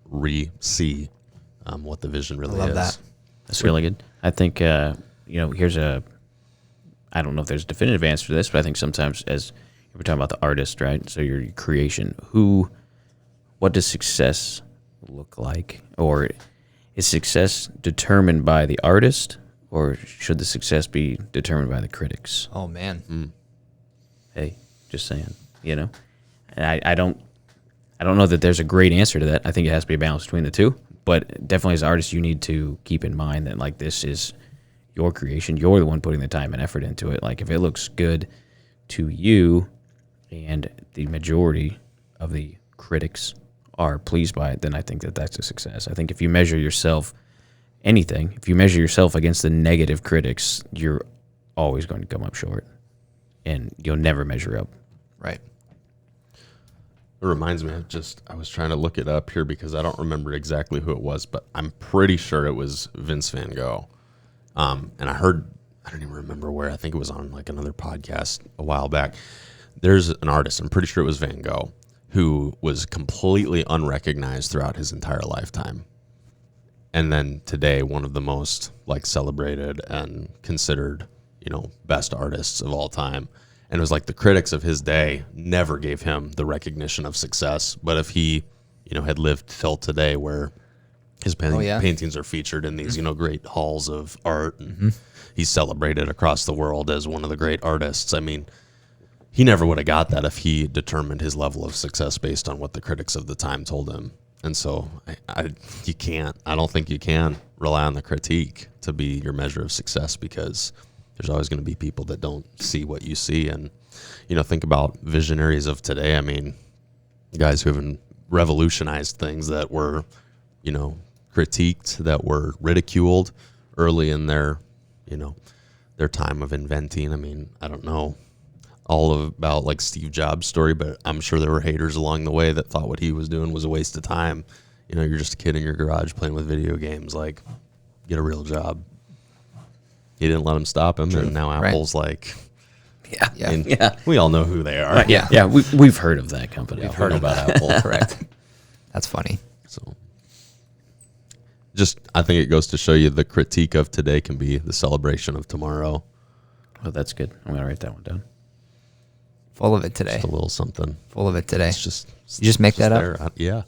C: re-see what the vision really is.
B: I love that.
A: That's really good. I think, I don't know if there's a definitive answer to this, but I think sometimes as we're talking about the artist, right? So your creation, what does success look like? Or is success determined by the artist, or should the success be determined by the critics?
B: Oh, man.
A: Hey, just saying, And I don't know that there's a great answer to that. I think it has to be a balance between the two. But definitely as an artist, you need to keep in mind that, like, this is your creation. You're the one putting the time and effort into it. Like, if it looks good to you and the majority of the critics are pleased by it, then I think that that's a success. I think if you measure yourself if you measure yourself against the negative critics, you're always going to come up short. And you'll never measure up.
B: Right.
C: It reminds me of I was trying to look it up here because I don't remember exactly who it was, but I'm pretty sure it was Vince Van Gogh. And I don't even remember where, I think it was on like another podcast a while back. There's an artist, I'm pretty sure it was Van Gogh, who was completely unrecognized throughout his entire lifetime. And then today, one of the most like celebrated and considered, best artists of all time. And it was like the critics of his day never gave him the recognition of success. But if he, had lived till today where his paintings are featured in these, great halls of art, and he's celebrated across the world as one of the great artists. I mean, he never would have got that if he determined his level of success based on what the critics of the time told him. And so I don't think you can rely on the critique to be your measure of success, because there's always going to be people that don't see what you see. And, think about visionaries of today. I mean, guys who have revolutionized things that were, critiqued, that were ridiculed early in their time of inventing. I mean, I don't know all about like Steve Jobs' story, but I'm sure there were haters along the way that thought what he was doing was a waste of time. You're just a kid in your garage playing with video games. Like, get a real job. He didn't let him stop him, and now Apple's like, we all know who they are.
A: Right, yeah. We've heard of that company.
C: We've heard about Apple.
B: Correct. That's funny.
C: So, I think it goes to show you the critique of today can be the celebration of tomorrow.
A: Oh, that's good. I'm gonna write that one down.
B: Full of it today.
C: Just a little something.
B: Full of it today.
C: It's just
B: you just make that up?
C: Yeah.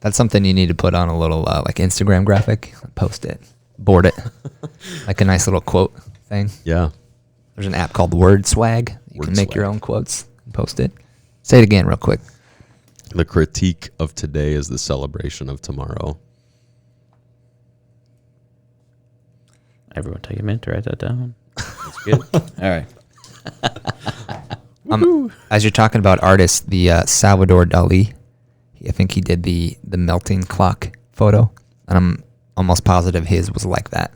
B: That's something you need to put on a little like Instagram graphic. Post it. Board it. Like a nice little quote thing.
C: Yeah.
B: There's an app called Word Swag. You can make your own quotes and post it. Say it again real quick.
C: The critique of today is the celebration of tomorrow.
A: Everyone take a minute to write that down. That's good. All right.
B: As you're talking about artists, the Salvador Dali, I think he did the melting clock photo, and I'm almost positive his was like that.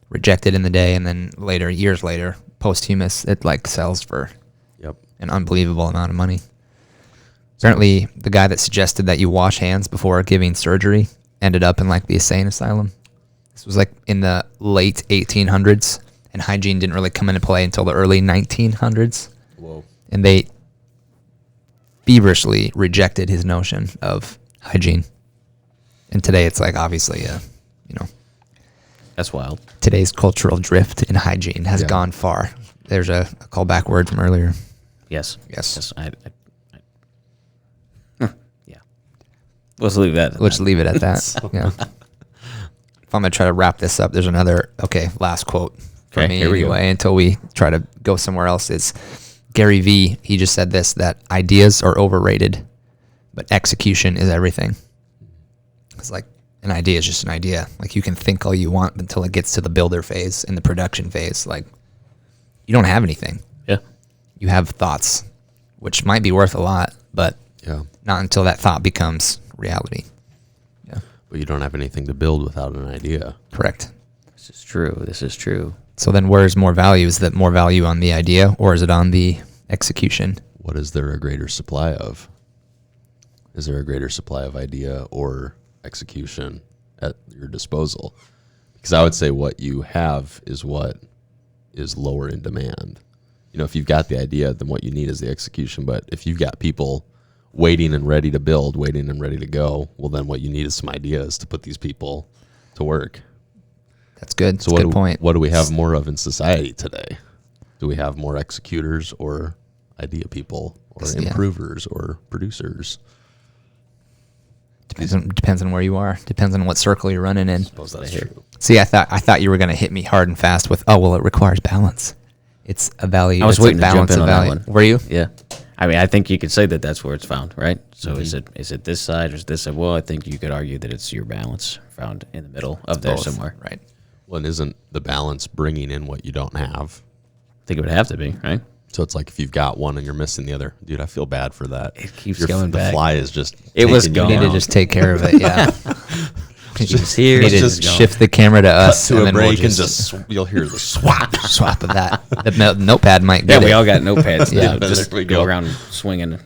B: Rejected in the day, and then later, years later, posthumous, it like sells for an unbelievable amount of money. Apparently, the guy that suggested that you wash hands before giving surgery ended up in like the insane asylum. This was like in the late 1800s, and hygiene didn't really come into play until the early 1900s.
C: Whoa.
B: And they feverishly rejected his notion of hygiene. And today it's like obviously,
A: That's wild.
B: today's cultural drift in hygiene has gone far. There's a callback word from earlier.
A: Yes.
B: Yes.
A: Yeah. Let's leave that.
B: Let's leave it at that. Yeah. If I'm going to try to wrap this up, there's another, last quote from me
A: here we go.
B: anyway, until we try to go somewhere else, is Gary Vee. He just said this, that ideas are overrated, but execution is everything. It's like an idea is just an idea. Like you can think all you want until it gets to the builder phase and the production phase. Like you don't have anything.
A: Yeah.
B: You have thoughts, which might be worth a lot, but not until that thought becomes reality. Yeah.
C: But you don't have anything to build without an idea.
B: Correct.
A: This is true.
B: So then where's more value? Is that more value on the idea, or is it on the execution?
C: What is there a greater supply of? Is there a greater supply of idea or execution at your disposal? Because I would say what you have is what is lower in demand. If you've got the idea, then what you need is the execution. But if you've got people waiting and ready to build, waiting and ready to go, well, then what you need is some ideas to put these people to work.
B: That's good.
C: So
B: That's a good point.
C: What do we have more of in society today? Do we have more executors or idea people or improvers or producers?
B: Depends on where you are. Depends on what circle you're running in.
C: I suppose that's true.
B: See, I thought you were going to hit me hard and fast with, it requires balance. It's a value.
A: I was
B: it's
A: waiting
B: a
A: to jump
B: balance
A: in
B: of
A: on
B: value.
A: that one.
B: Were you?
A: Yeah. I mean, I think you could say that that's where it's found, right? So is it this side or is this side? Well, I think you could argue that it's your balance found in the middle of there
B: Both.
A: somewhere.
B: Right.
C: Well, and isn't the balance bringing in what you don't have?
A: I think it would have to be, right?
C: So it's like if you've got one and you're missing the other. Dude, I feel bad for that.
A: It keeps going
C: the
A: back.
C: The fly is just
A: It was
C: taking you
A: gone.
B: You need to
C: down.
B: just take care of it. Yeah.
A: Just here.
B: You need to
C: just
B: just shift the camera to us,
C: to
B: and
C: a
B: then
C: break
B: we'll
C: and just you'll hear the swap.
B: swap of that. The notepad might
A: Yeah,
B: get
A: we
B: it.
A: all got notepads.
B: Yeah.
A: Yeah, just
C: There we
A: go
C: go.
A: around swinging.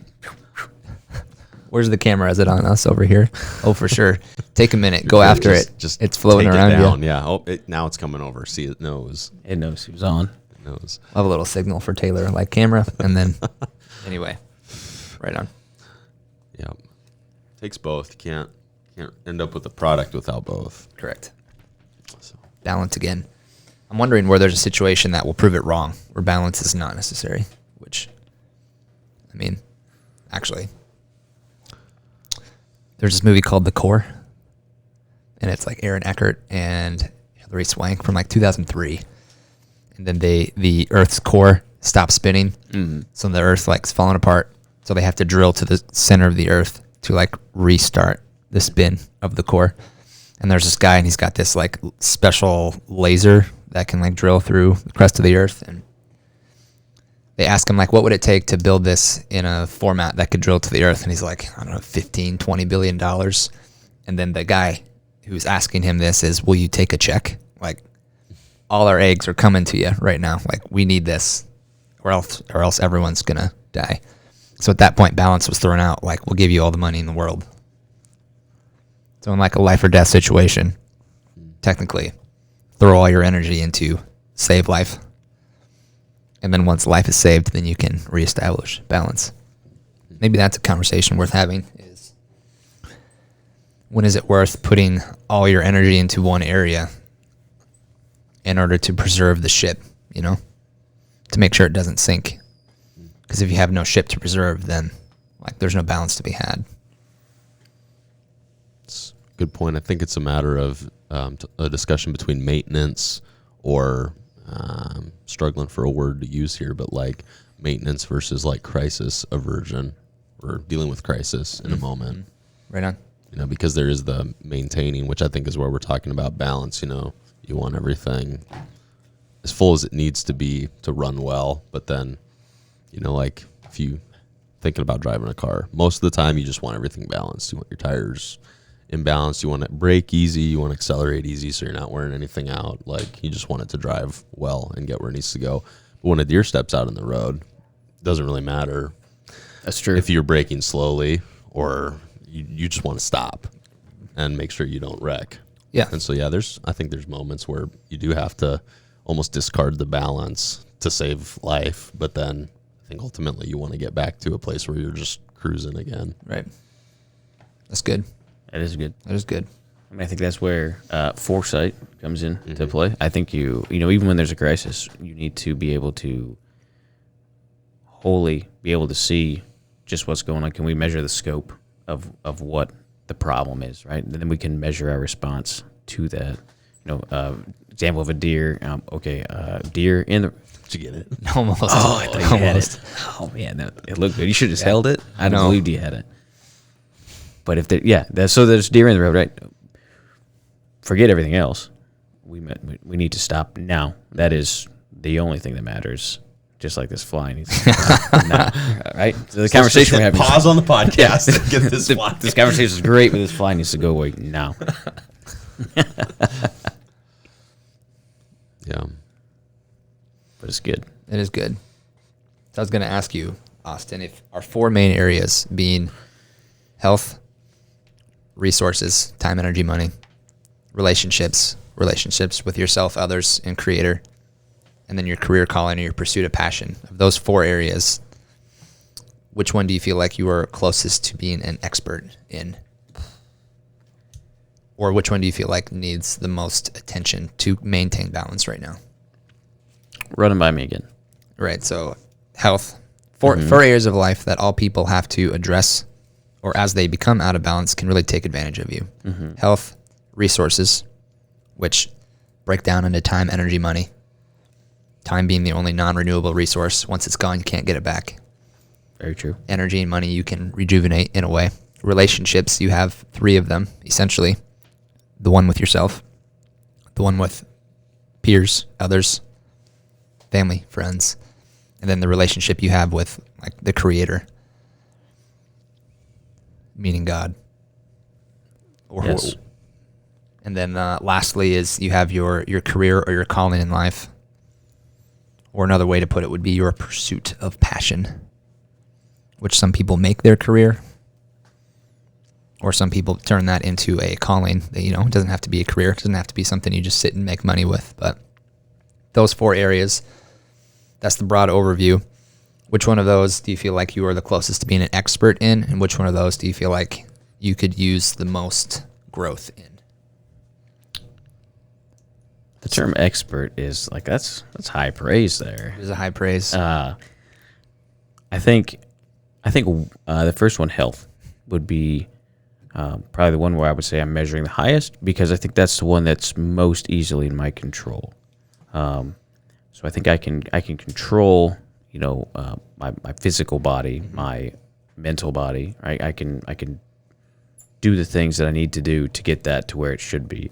B: Where's the camera? Is it on us over here? Oh, for sure. Take a minute. Go after it.
C: Just
B: It's floating
C: take it
B: around
C: down.
B: you.
C: Yeah. Oh, now it's coming over. See, it knows.
A: It knows he was on.
C: It knows.
B: I'll have a little signal for Taylor, like camera, and then anyway, right on.
C: Yeah. Takes both. You can't end up with a product without both.
B: Correct.
C: So
B: Balance again. I'm wondering where there's a situation that will prove it wrong, where balance is not necessary, which, I mean, actually, there's this movie called The Core, and it's like Aaron Eckhart and Hilary Swank from like 2003. And then the Earth's core stops spinning, so the Earth like is falling apart. So they have to drill to the center of the Earth to like restart the spin of the core. And there's this guy, and he's got this like special laser that can like drill through the crust of the Earth. And they ask him like, what would it take to build this in a format that could drill to the Earth? And he's like, I don't know, $15-20 billion. And then the guy who's asking him this is, will you take a check? Like, all our eggs are coming to you right now. Like, we need this, or else everyone's gonna die. So at that point, balance was thrown out. Like, we'll give you all the money in the world. So in like a life or death situation, technically, throw all your energy into save life. And then once life is saved, then you can reestablish balance. Maybe that's a conversation worth having, is when is it worth putting all your energy into one area in order to preserve the ship, to make sure it doesn't sink? Because if you have no ship to preserve, then like there's no balance to be had.
C: it's a good point. I think it's a matter of a discussion between maintenance or struggling for a word to use here, but like maintenance versus like crisis aversion, or dealing with crisis in a moment.
B: Right on.
C: Because there is the maintaining, which I think is where we're talking about balance. You want everything as full as it needs to be to run well, but then, like if you thinking about driving a car, most of the time you just want everything balanced. You want your tires imbalanced. You want to brake easy. You want to accelerate easy, so you're not wearing anything out. Like, you just want it to drive well and get where it needs to go. But when a deer steps out in the road, it doesn't really matter.
A: That's true.
C: If you're braking slowly or you just want to stop and make sure you don't wreck.
B: Yeah.
C: And so, yeah, I think there's moments where you do have to almost discard the balance to save life. But then I think ultimately you want to get back to a place where you're just cruising again.
B: Right. That's good.
A: That is good.
B: That is good.
A: I mean, I think that's where foresight comes into play. I think you know, even when there's a crisis, you need to be able to wholly be able to see just what's going on. Can we measure the scope of what the problem is, right? And then we can measure our response to that. You know, example of a deer. Deer in the.
C: Did you get it?
B: Almost.
A: Oh, I thought you had it. Oh man, it looked good. You should have just held it. I don't believe you had it. But if so there's deer in the road, right? Forget everything else. We need to stop now. That is the only thing that matters. Just like this fly needs to stop now, right? So the conversation we're having.
C: Pause on the podcast and get this fly.
A: This conversation is great, but this fly needs to go away now.
C: Yeah.
A: But it's good.
B: It is good. So I was going to ask you, Austin, if our 4 main areas being health, resources, time, energy, money, relationships with yourself, others, and creator, and then your career calling or your pursuit of passion, of those 4 areas, which one do you feel like you are closest to being an expert in? Or which one do you feel like needs the most attention to maintain balance right now?
A: Run them by me again.
B: Right. So health, 4 areas of life that all people have to address, or as they become out of balance, can really take advantage of you. Health, resources, which break down into time, energy, money. Time being the only non-renewable resource. Once it's gone, you can't get it back.
A: Very true.
B: Energy and money you can rejuvenate in a way. Relationships, you have 3 of them, essentially. The one with yourself, the one with peers, others, family, friends, and then the relationship you have with like the creator, meaning God.
A: Yes.
B: And then lastly is you have your career or your calling in life. Or another way to put it would be your pursuit of passion, which some people make their career, or some people turn that into a calling that, you know, it doesn't have to be a career. It doesn't have to be something you just sit and make money with. But those 4 areas, that's the broad overview. Which one of those do you feel like you are the closest to being an expert in? And which one of those do you feel like you could use the most growth in?
A: The term expert is like, that's high praise there.
B: There's a high praise.
A: I think the first one, health, would be probably the one where I would say I'm measuring the highest, because I think that's the one that's most easily in my control. So I think I can control, you know, my physical body, my mental body. Right? I can do the things that I need to do to get that to where it should be.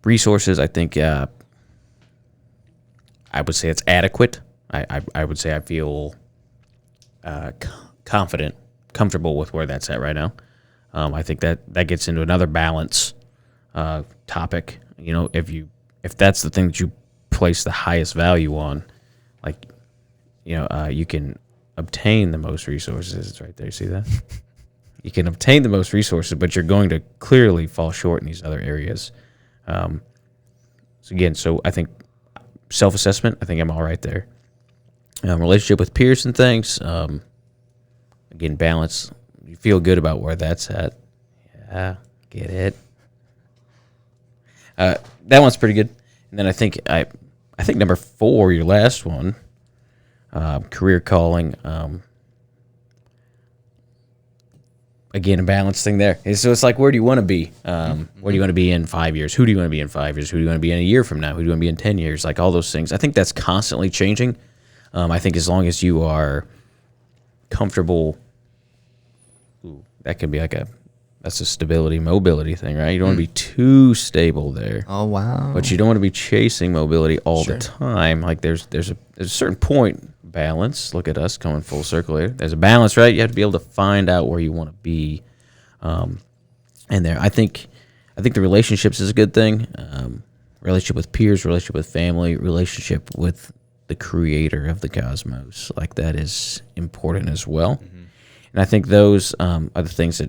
A: Resources, I think I would say it's adequate. I would say I feel confident, comfortable with where that's at right now. I think that gets into another balance topic. You know, if that's the thing that you place the highest value on, like, you know, you can obtain the most resources. It's right there. See that? You can obtain the most resources, but you're going to clearly fall short in these other areas. So I think self-assessment, I think I'm all right there. Relationship with peers and things, again, balance. You feel good about where that's at. Yeah, get it. That one's pretty good. And then I think number 4, your last one, career calling. Again, a balance thing there. So it's like, where do you want to be? Where do you want to be in 5 years? Who do you want to be in 5 years? Who do you want to be in a year from now? Who do you want to be in 10 years? Like all those things. I think that's constantly changing. I think as long as you are comfortable, that could be that's a stability, mobility thing, right? You don't want to be too stable there.
B: Oh, wow.
A: But you don't want to be chasing mobility all the time. Like there's a certain point, balance. Look at us going full circle here. There's a balance, right? You have to be able to find out where you want to be. And there, I think the relationships is a good thing. Relationship with peers, relationship with family, relationship with the creator of the cosmos, like that is important as well. And I think those are the things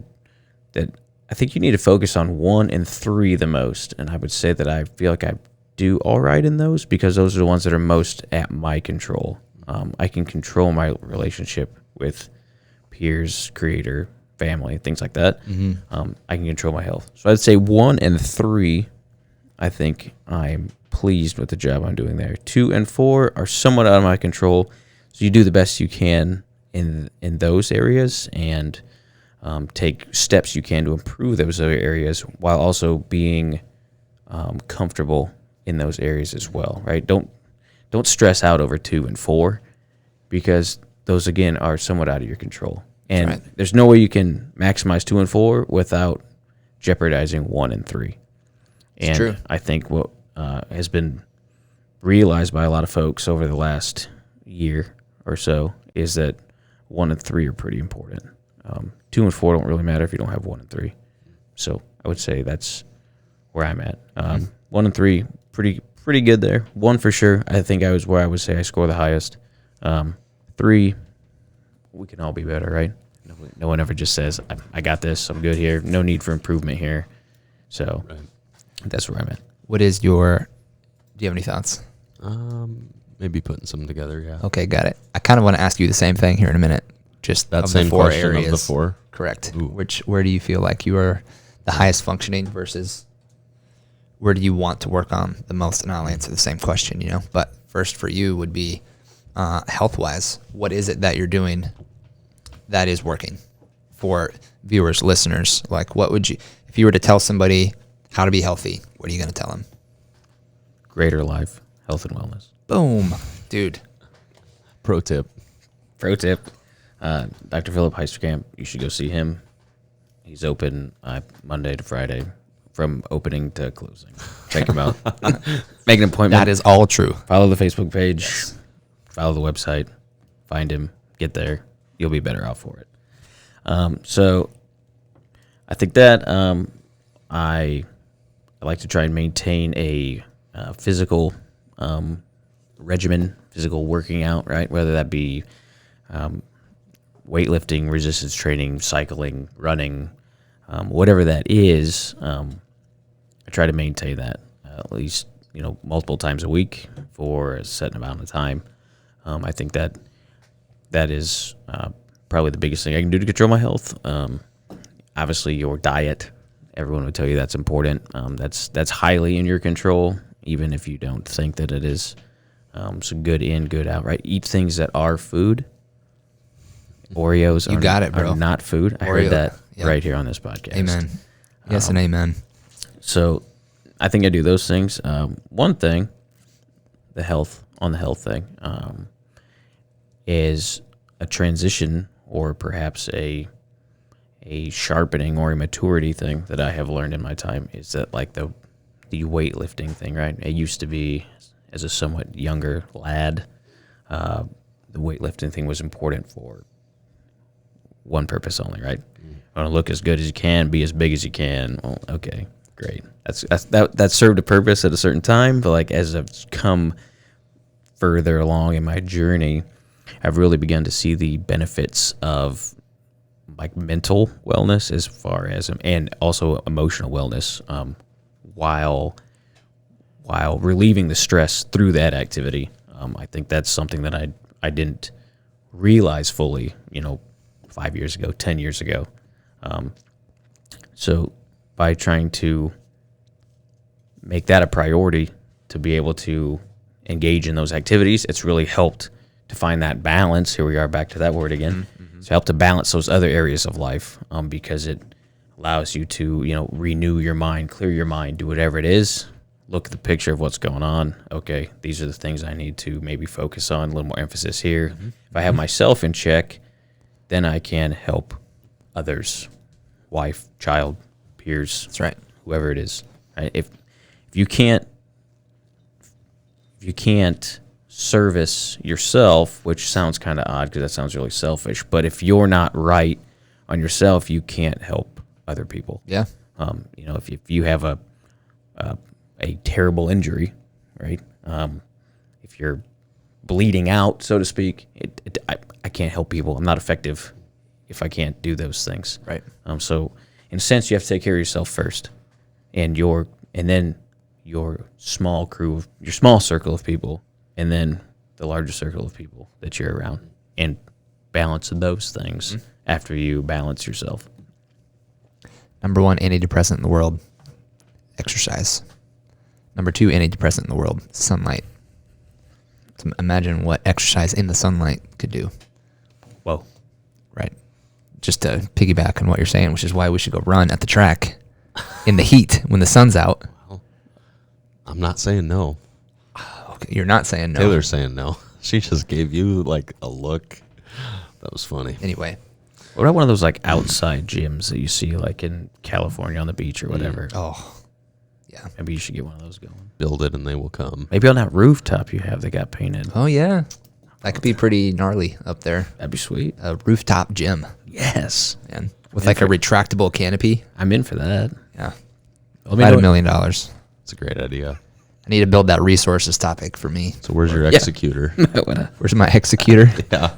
A: that I think you need to focus on 1 and 3 the most. And I would say that I feel like I do all right in those because those are the ones that are most at my control. I can control my relationship with peers, creator, family, things like that. I can control my health. So I'd say 1 and 3, I think I'm pleased with the job I'm doing there. 2 and 4 are somewhat out of my control. So you do the best you can in those areas and take steps you can to improve those other areas while also being comfortable in those areas as well, right? Don't stress out over 2 and 4 because those, again, are somewhat out of your control. And there's no way you can maximize 2 and 4 without jeopardizing 1 and 3. And
B: true.
A: I think what has been realized by a lot of folks over the last year or so is that 1 and 3 are pretty important. 2 and 4 don't really matter if you don't have 1 and 3. So I would say that's where I'm at. 1 and 3, pretty good there. 1 for sure. I think I was where I would say I score the highest. 3, we can all be better, right? No one ever just says, I got this, I'm good here. No need for improvement here. So that's where I'm at.
B: What is your? Do you have any thoughts?
C: Maybe putting some together. Yeah.
B: Okay, got it. I kind of want to ask you the same thing here in a minute. Just
C: That
B: of
C: same
B: the 4
C: question
B: areas.
C: of the 4.
B: Correct.
C: Ooh.
B: Where do you feel like you are the highest functioning versus where do you want to work on the most? And I'll answer the same question, But first for you would be health-wise. What is it that you're doing that is working for viewers, listeners? Like, what would you, if you were to tell somebody how to be healthy, what are you going to tell them?
A: Greater life, health and wellness.
B: Boom, dude.
C: Pro tip.
A: Dr. Philip Heisterkamp, you should go see him. He's open Monday to Friday from opening to closing. Check him out. Make an appointment.
B: That is all true.
A: Follow the Facebook page. Follow the website. Find him. Get there. You'll be better off for it. So I think that I like to try and maintain a physical regimen, physical working out, right? Whether that be weightlifting, resistance training, cycling, running, whatever that is, I try to maintain that at least, multiple times a week for a certain amount of time. I think that is probably the biggest thing I can do to control my health. Obviously, your diet, everyone would tell you that's important. That's highly in your control, even if you don't think that it is. So good in, good out, right? Eat things that are food. Oreos
B: You got it, bro.
A: are not food. I heard that right here on this podcast.
B: Amen. Yes and amen.
A: So I think I do those things. One thing, the health thing, is a transition or perhaps a sharpening or a maturity thing that I have learned in my time is that like the weightlifting thing, right? It used to be as a somewhat younger lad, the weightlifting thing was important for one purpose only, right? You want to look as good as you can, be as big as you can. Well, okay, great. That served a purpose at a certain time, but like as I've come further along in my journey, I've really begun to see the benefits of like mental wellness as far as and also emotional wellness, while relieving the stress through that activity. I think that's something that I didn't realize fully, 5 years ago, 10 years ago. So by trying to make that a priority to be able to engage in those activities, it's really helped to find that balance. Here we are back to that word again. To help to balance those other areas of life, because it allows you to, renew your mind, clear your mind, do whatever it is, look at the picture of what's going on. Okay, these are the things I need to maybe focus on, a little more emphasis here. If I have myself in check, then I can help others, wife, child, peers.
B: That's right.
A: Whoever it is. Right? If you can't service yourself, which sounds kind of odd because that sounds really selfish, but if you're not right on yourself, you can't help other people.
B: Yeah.
A: You know, if you have a terrible injury, right? If you're bleeding out, so to speak, I can't help people. I'm not effective if I can't do those things.
B: Right.
A: So in a sense, you have to take care of yourself first, and then your small circle of people, and then the larger circle of people that you're around, and balance those things after you balance yourself.
B: Number 1 antidepressant in the world, exercise. Number 2 antidepressant in the world, sunlight. So imagine what exercise in the sunlight could do.
A: Whoa.
B: Right. Just to piggyback on what you're saying, which is why we should go run at the track in the heat when the sun's out.
C: I'm not saying no.
B: Okay, you're not saying no.
C: Taylor's saying no. She just gave you like a look. That was funny.
B: Anyway.
A: What about one of those like outside gyms that you see like in California on the beach or whatever?
B: Oh, yeah.
A: Maybe you should get one of those going.
C: Build it and they will come.
A: Maybe on that rooftop you have that got painted.
B: Oh, yeah. That could be pretty gnarly up there.
A: That'd be sweet.
B: A rooftop gym.
A: Yes.
B: Man. With like a retractable canopy.
A: I'm in for that.
B: Yeah.
A: Let me
B: About
A: know
B: $1 million. I
C: It's a great idea.
B: need to build that resources topic for me.
C: So where's your executor?
B: Where's my executor?
C: Yeah.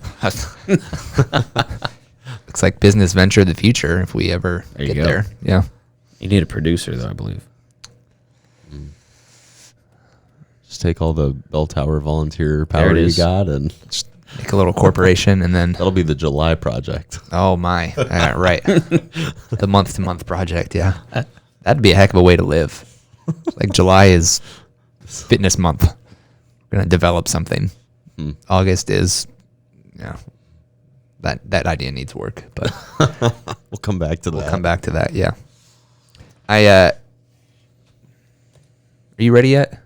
B: Looks like business venture of the future if we ever
A: There you
B: get
A: go.
B: there. Yeah.
A: You need a producer though, I believe.
C: Just take all the bell tower volunteer
A: There
C: power
A: it
C: you
A: is.
C: got, and
B: Make a little corporation and then,
C: that'll be the July project.
B: oh my. Right. The month-to-month project. Yeah. That'd be a heck of a way to live. Like July is fitness month. We're going to develop something. August is, that idea needs work, but
C: We'll come back to that.
B: we'll come back to that. Yeah. Are you ready yet?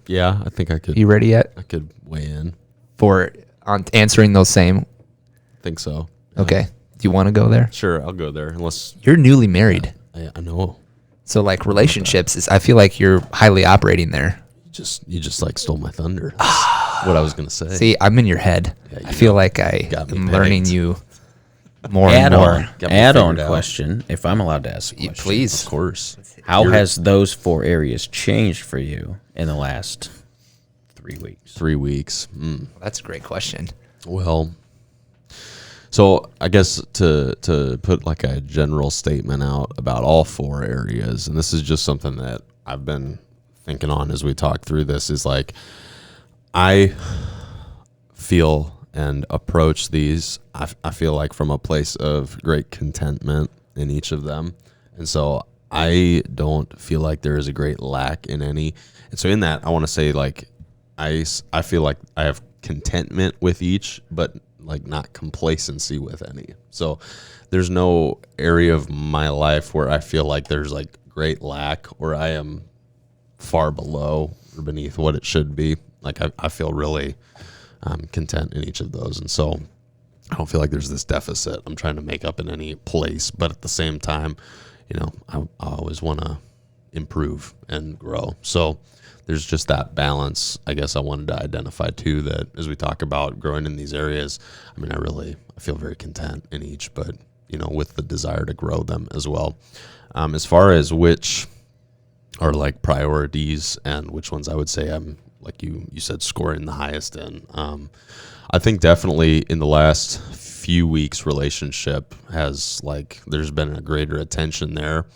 C: Yeah, I think I could.
B: You ready yet
C: I could weigh in.
B: for on answering those same?
C: Think so.
B: Okay. Do you want to go there?
C: Sure, I'll go there. Unless
B: You're newly married.
C: I know
B: So like relationships is, I feel like you're highly operating there.
C: you just like stole my thunder. That's what I was gonna say.
B: See, I'm in your head.
C: Yeah, you
B: I feel like I
C: got me
B: am
C: pegged.
B: learning you more and more.
C: Got me
A: Add-on
C: figured out.
A: question, if I'm allowed to ask a question.
B: Please.
C: Of course.
A: How has those 4 areas changed for you in the last 3 weeks?
C: 3 weeks.
B: That's a great question.
C: Well, so I guess to put like a general statement out about all 4 areas, and this is just something that I've been thinking on as we talk through this, is like I feel and approach these, I feel like from a place of great contentment in each of them. And so I don't feel like there is a great lack in any. And so in that, I want to say like, I feel like I have contentment with each, but like not complacency with any. So there's no area of my life where I feel like there's like great lack or I am far below or beneath what it should be. Like I feel really content in each of those. And so I don't feel like there's this deficit I'm trying to make up in any place, but at the same time, I always want to improve and grow. So there's just that balance, I guess I wanted to identify too, that as we talk about growing in these areas, I mean, I feel very content in each, but, with the desire to grow them as well. As far as which are like priorities and which ones I would say I'm, like you said, scoring the highest in. I think definitely in the last few weeks, relationship has there's been a greater attention there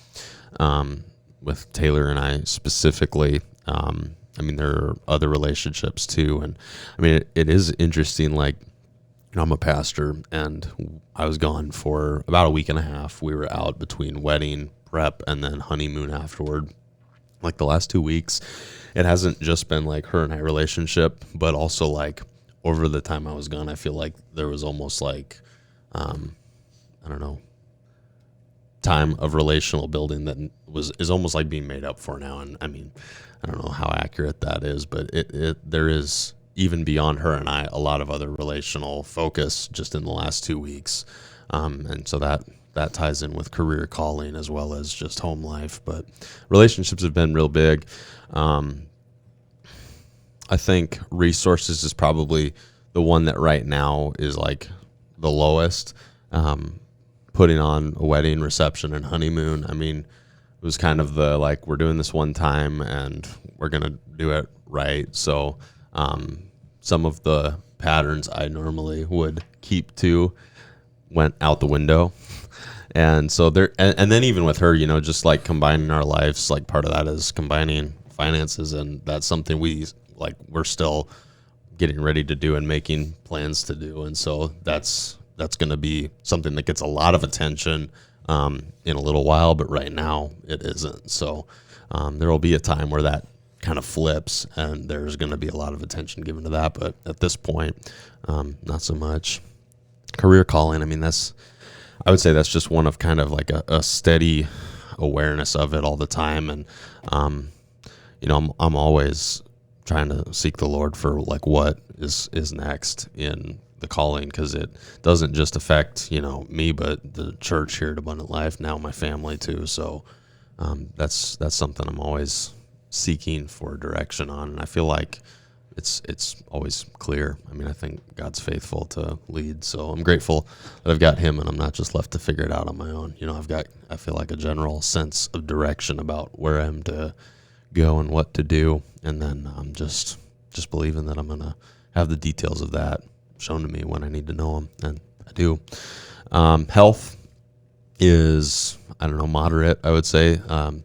C: with Taylor and I specifically. I mean, there are other relationships too. And I mean, it is interesting. I'm a pastor and I was gone for about a week and a half. We were out between wedding prep and then honeymoon afterward. Like the last 2 weeks, it hasn't just been like her and I relationship, but also like over the time I was gone, I feel like there was almost like, I don't know, time of relational building that is almost like being made up for now. And I mean, I don't know how accurate that is, but there is, even beyond her and I, a lot of other relational focus just in the last 2 weeks. And so that ties in with career calling as well as just home life. But relationships have been real big. I think resources is probably the one that right now is like the lowest. putting on a wedding, reception, and honeymoon, I mean, it was kind of the, like, we're doing this one time and we're going to do it right. So some of the patterns I normally would keep to went out the window. And so and then even with her, you know, just like combining our lives, like part of that is combining finances. And that's something we're still getting ready to do and making plans to do. And so that's going to be something that gets a lot of attention in a little while, but right now it isn't. So there will be a time where that kind of flips and there's going to be a lot of attention given to that. But at this point, not so much. Career calling, I mean, I would say that's just one of kind of like a steady awareness of it all the time. And, you know, I'm always trying to seek the Lord for like what is next in the calling, because it doesn't just affect, you know, me, but the church here at Abundant Life, now my family too. So that's something I'm always seeking for direction on, and I feel like it's always clear. I mean, I think God's faithful to lead, so I'm grateful that I've got him and I'm not just left to figure it out on my own. You know, I feel like a general sense of direction about where I'm to go and what to do, and then I'm just believing that I'm gonna have the details of that shown to me when I need to know them, and I do. Health is, I don't know, moderate, I would say, and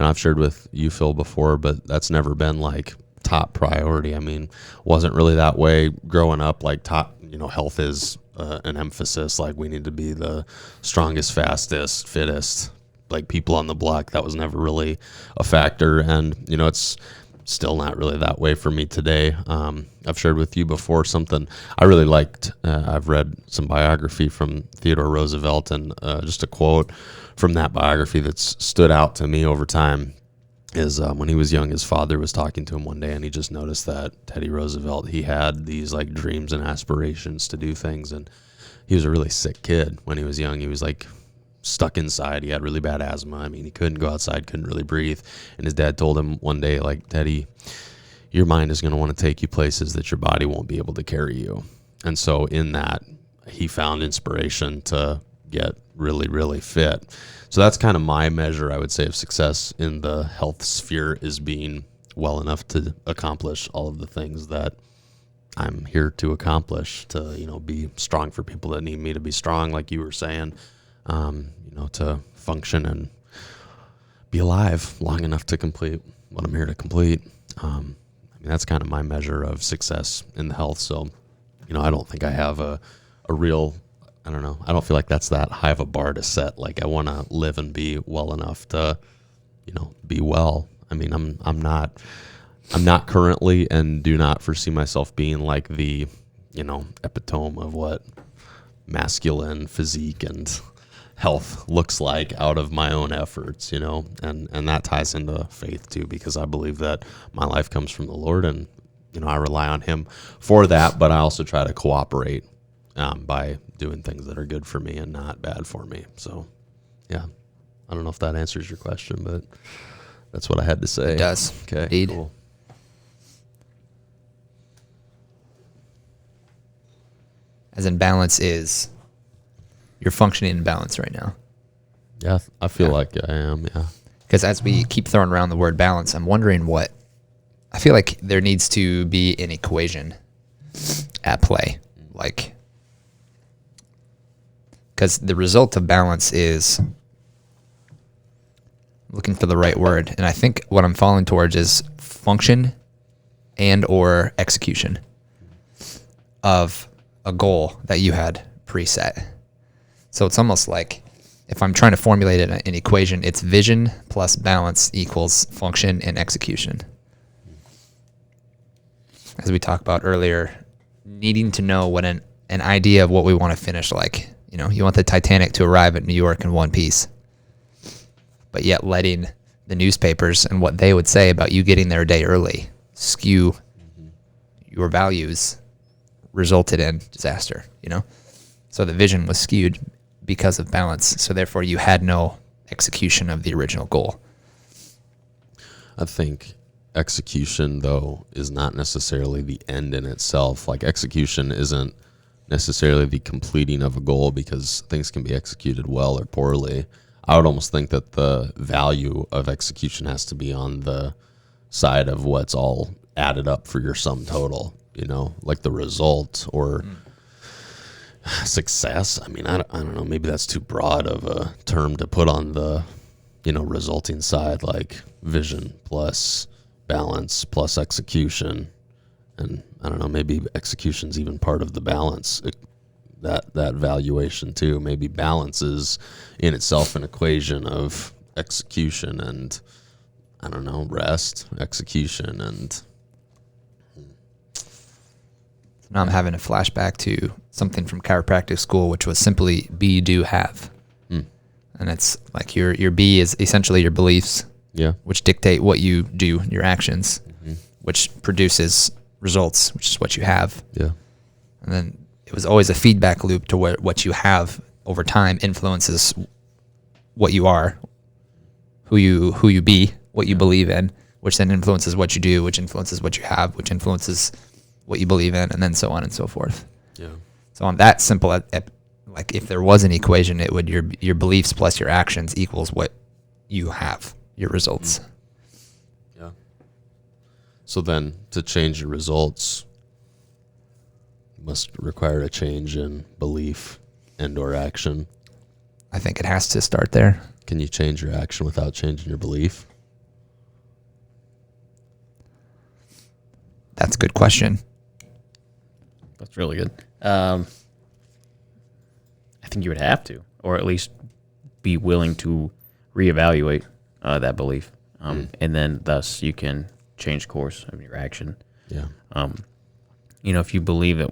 C: I've shared with you, Phil, before, but that's never been like top priority. I mean, wasn't really that way growing up. Like top, you know, health is an emphasis. Like we need to be the strongest, fastest, fittest, like people on the block. That was never really a factor. And, you know, it's still not really that way for me today. I've shared with you before something I really liked. I've read some biography from Theodore Roosevelt, and just a quote from that biography that's stood out to me over time is when he was young, his father was talking to him one day, and he just noticed that Teddy Roosevelt, he had these like dreams and aspirations to do things, and he was a really sick kid when he was young. He was like stuck inside. He had really bad asthma. I mean, he couldn't go outside, couldn't really breathe. And his dad told him one day, like, Teddy, your mind is going to want to take you places that your body won't be able to carry you. And so in that, he found inspiration to get really, really fit. So that's kind of my measure, I would say, of success in the health sphere, is being well enough to accomplish all of the things that I'm here to accomplish, to, you know, be strong for people that need me to be strong, like you were saying, you know, to function and be alive long enough to complete what I'm here to complete. I mean, that's kind of my measure of success in the health. So, you know, I don't think I have a real, I don't know, I don't feel like that's that high of a bar to set. Like, I want to live and be well enough to, you know, be well. I mean, I'm not currently, and do not foresee myself being like the, you know, epitome of what masculine physique and health looks like out of my own efforts, you know, and that ties into faith too, because I believe that my life comes from the Lord, and, you know, I rely on him for that, but I also try to cooperate by doing things that are good for me and not bad for me. So, yeah, I don't know if that answers your question, but that's what I had to say.
B: It does.
C: Okay,
B: indeed.
C: cool.
B: As in, balance is, you're functioning in balance right now.
C: Yeah, I feel like I am, yeah.
B: Because as we keep throwing around the word balance, I'm wondering I feel like there needs to be an equation at play. Like, because the result of balance is, looking for the right word, and I think what I'm falling towards is function and or execution of a goal that you had preset. So it's almost like, if I'm trying to formulate an equation, it's vision plus balance equals function and execution. As we talked about earlier, needing to know what an idea of what we want to finish like. You know, you want the Titanic to arrive at New York in one piece, but yet letting the newspapers and what they would say about you getting there a day early skew your values, resulted in disaster, you know? So the vision was skewed because of balance. So therefore you had no execution of the original goal.
C: I think execution, though, is not necessarily the end in itself. Like, execution isn't necessarily the completing of a goal, because things can be executed well or poorly. I would almost think that the value of execution has to be on the side of what's all added up for your sum total, like the result or success. I mean, I don't know, maybe that's too broad of a term to put on the, resulting side, like vision plus balance plus execution. And I don't know, maybe execution's even part of the balance, that valuation too. Maybe balance is in itself an equation of execution and, I don't know, rest, execution, and
B: now I'm having a flashback to something from chiropractic school, which was simply be, do, have. And it's like your be is essentially your beliefs, which dictate what you do, your actions, which produces results, which is what you have.
C: Yeah.
B: And then it was always a feedback loop to where what you have over time influences what you are, who you be, what you believe in, which then influences what you do, which influences what you have, which influences what you believe in, and then so on and so forth.
C: Yeah.
B: So on that simple, like if there was an equation, it would your beliefs plus your actions equals what you have, your results.
C: Yeah. So then to change your results must require a change in belief and or action.
B: I think it has to start there.
C: Can you change your action without changing your belief?
B: That's a good question.
A: That's really good. I think you would have to, or at least be willing to reevaluate that belief. And then thus you can change course of your action.
C: Yeah.
A: If you believe that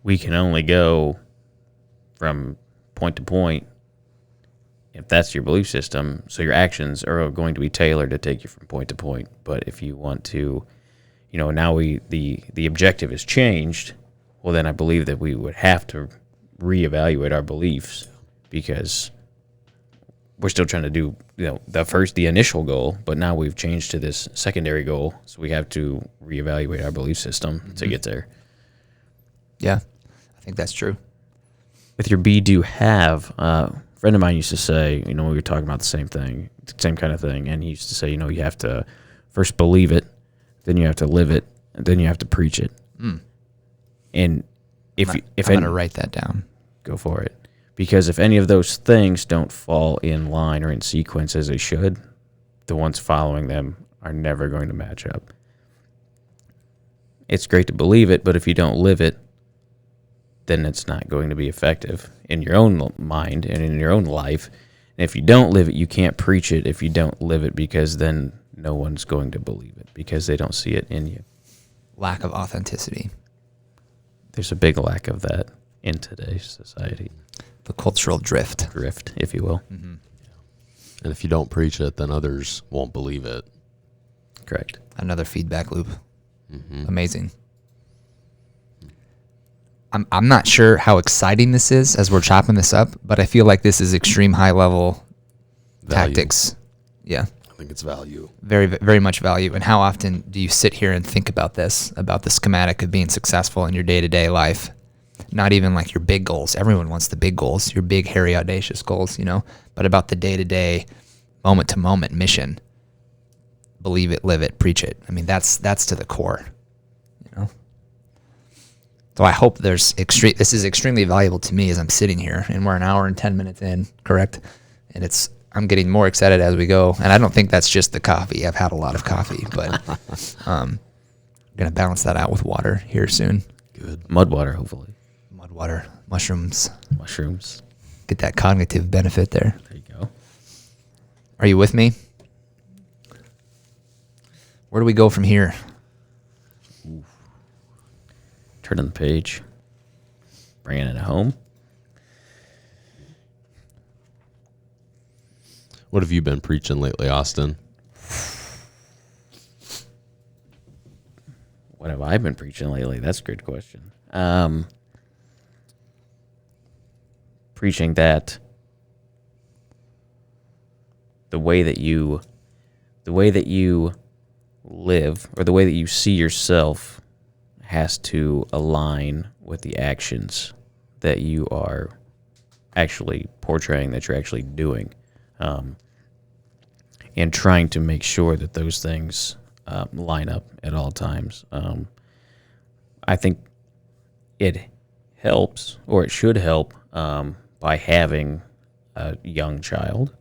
A: we can only go from point to point, if that's your belief system, so your actions are going to be tailored to take you from point to point. But if you want to, now the objective is changed, well, then I believe that we would have to reevaluate our beliefs, because we're still trying to do, the initial goal, but now we've changed to this secondary goal. So we have to reevaluate our belief system to get there.
B: Yeah, I think that's true.
A: With your be, do, have, a friend of mine used to say, we were talking about the same thing, same kind of thing. And he used to say, you have to first believe it, then you have to live it, and then you have to preach it. And if I'm
B: going to write that down.
A: Go for it. Because if any of those things don't fall in line or in sequence as they should, the ones following them are never going to match up. It's great to believe it, but if you don't live it, then it's not going to be effective in your own mind and in your own life. And if you don't live it, you can't preach it if you don't live it, because then no one's going to believe it because they don't see it in you.
B: Lack of authenticity.
A: There's a big lack of that in today's society.
B: The cultural drift,
A: if you will.
B: Mm-hmm.
C: And if you don't preach it, then others won't believe it.
A: Correct.
B: Another feedback loop. Amazing. I'm not sure how exciting this is as we're chopping this up, but I feel like this is extreme high level tactics. Yeah.
C: I think it's value.
B: Very, very much value. And how often do you sit here and think about the schematic of being successful in your day-to-day life? Not even like your big goals. Everyone wants the big goals, your big, hairy, audacious goals, but about the day-to-day, moment-to-moment mission. Believe it, live it, preach it. I mean, that's to the core, So I hope this is extremely valuable to me as I'm sitting here, and we're an hour and 10 minutes in, correct? And I'm getting more excited as we go. And I don't think that's just the coffee. I've had a lot of coffee, but I'm going to balance that out with water here soon.
C: Good.
A: Mud water, hopefully.
B: Mud water, mushrooms. Get that cognitive benefit there.
A: There you go.
B: Are you with me? Where do we go from here?
A: Turning the page. Bringing it home.
C: What have you been preaching lately, Austin?
A: What have I been preaching lately? That's a good question. Preaching that the way that you live, or the way that you see yourself, has to align with the actions that you are actually portraying, that you're actually doing, and trying to make sure that those things line up at all times. I think it helps, or it should help, by having a young child.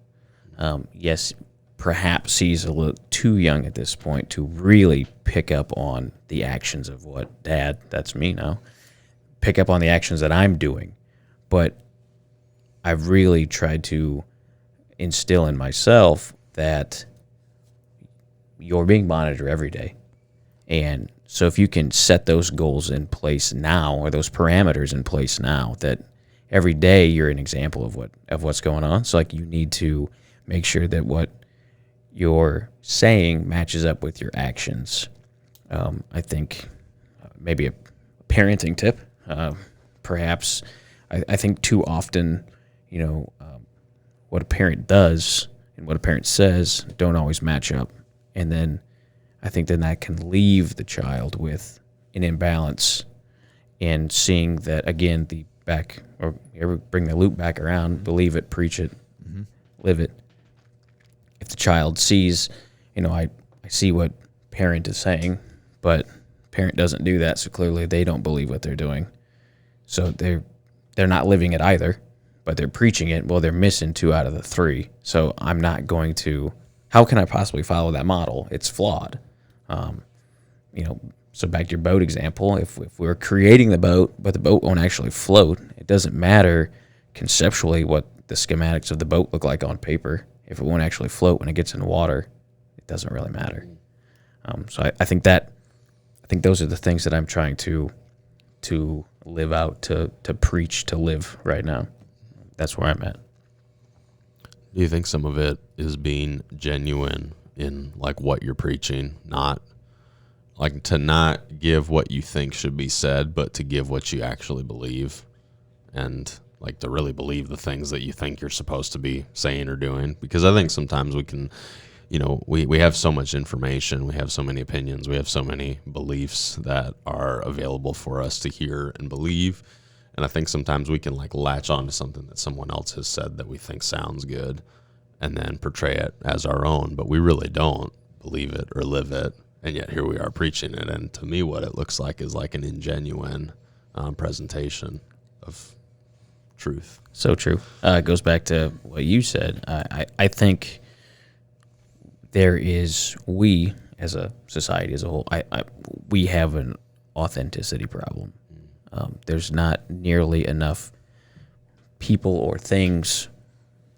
A: Yes, perhaps he's a little too young at this point to really pick up on the actions of what Dad, that's me now, pick up on the actions that I'm doing. But I've really tried to instill in myself that you're being monitored every day. And so if you can set those goals in place now, or those parameters in place now, that every day you're an example of what's going on. So like, you need to make sure that what you're saying matches up with your actions. I think maybe a parenting tip, perhaps. I think too often, what a parent does and what a parent says don't always match up. And then I think then that can leave the child with an imbalance, and seeing that, again, bring the loop back around, believe it, preach it, live it. If the child sees, I see what parent is saying, but parent doesn't do that, so clearly they don't believe what they're doing. So they're not living it either, but they're preaching it. Well, they're missing 2 out of the 3. So I'm not going to. How can I possibly follow that model? It's flawed. So back to your boat example, if we're creating the boat, but the boat won't actually float, it doesn't matter conceptually what the schematics of the boat look like on paper. If it won't actually float when it gets in the water, it doesn't really matter. So I think those are the things that I'm trying to live out, to preach, to live right now. That's where I'm at.
C: Do you think some of it is being genuine in like what you're preaching, not like to not give what you think should be said, but to give what you actually believe, and like to really believe the things that you think you're supposed to be saying or doing? Because I think sometimes we can, we have so much information, we have so many opinions, we have so many beliefs that are available for us to hear and believe. And I think sometimes we can like latch on to something that someone else has said that we think sounds good and then portray it as our own, but we really don't believe it or live it. And yet here we are preaching it. And to me, what it looks like is like an ingenuine presentation of truth.
A: So true. It goes back to what you said. I think we as a society as a whole, we have an authenticity problem. There's not nearly enough people or things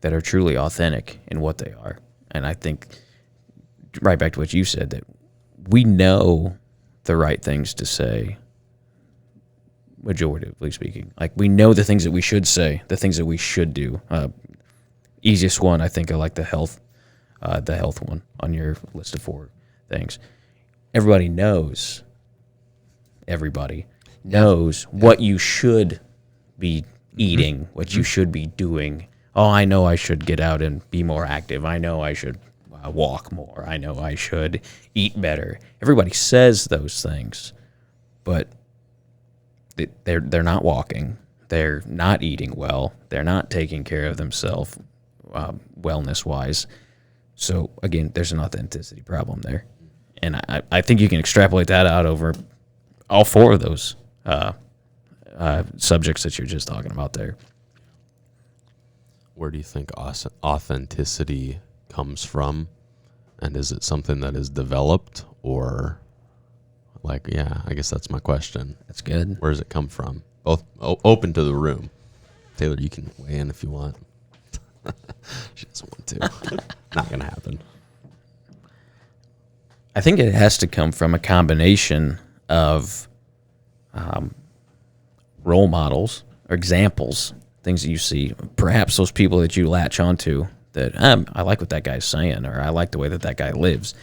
A: that are truly authentic in what they are. And I think, right back to what you said, that we know the right things to say, majoritively speaking. Like, we know the things that we should say, the things that we should do. Easiest one, I think, I like the health one on your list of 4 things. Everybody knows what you should be eating, what you should be doing. Oh, I know I should get out and be more active. I know I should walk more. I know I should eat better. Everybody says those things, but they're not walking. They're not eating well. They're not taking care of themselves wellness-wise. So, again, there's an authenticity problem there. And I think you can extrapolate that out over all 4 of those subjects that you're just talking about there.
C: Where do you think authenticity comes from? And is it something that is developed, or I guess that's my question.
A: That's good.
C: Where does it come from? Both open to the room. Taylor, you can weigh in if you want. She doesn't want to. Not going to happen.
A: I think it has to come from a combination of role models or examples, things that you see, perhaps those people that you latch onto that I like what that guy's saying, or I like the way that guy lives.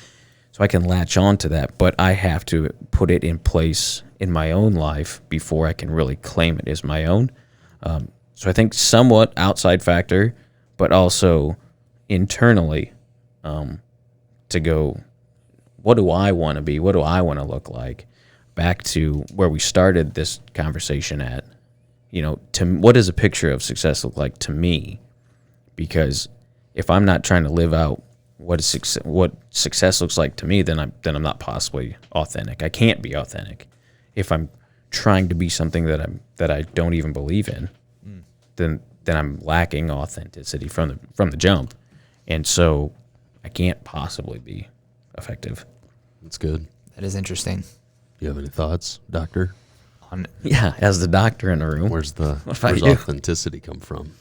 A: So I can latch on to that, but I have to put it in place in my own life before I can really claim it as my own. So I think somewhat outside factor, but also internally to go, what do I want to be? What do I want to look like? back to where we started this conversation at, what does a picture of success look like to me? Because if I'm not trying to live out what success looks like to me, then I'm not possibly authentic. I can't be authentic if I'm trying to be something that I don't even believe in. Then I'm lacking authenticity from the jump, and so I can't possibly be effective.
C: That's good.
B: That is interesting.
C: You have any thoughts, Doctor?
A: As the doctor in the room,
C: Where's
A: you?
C: authenticity come from?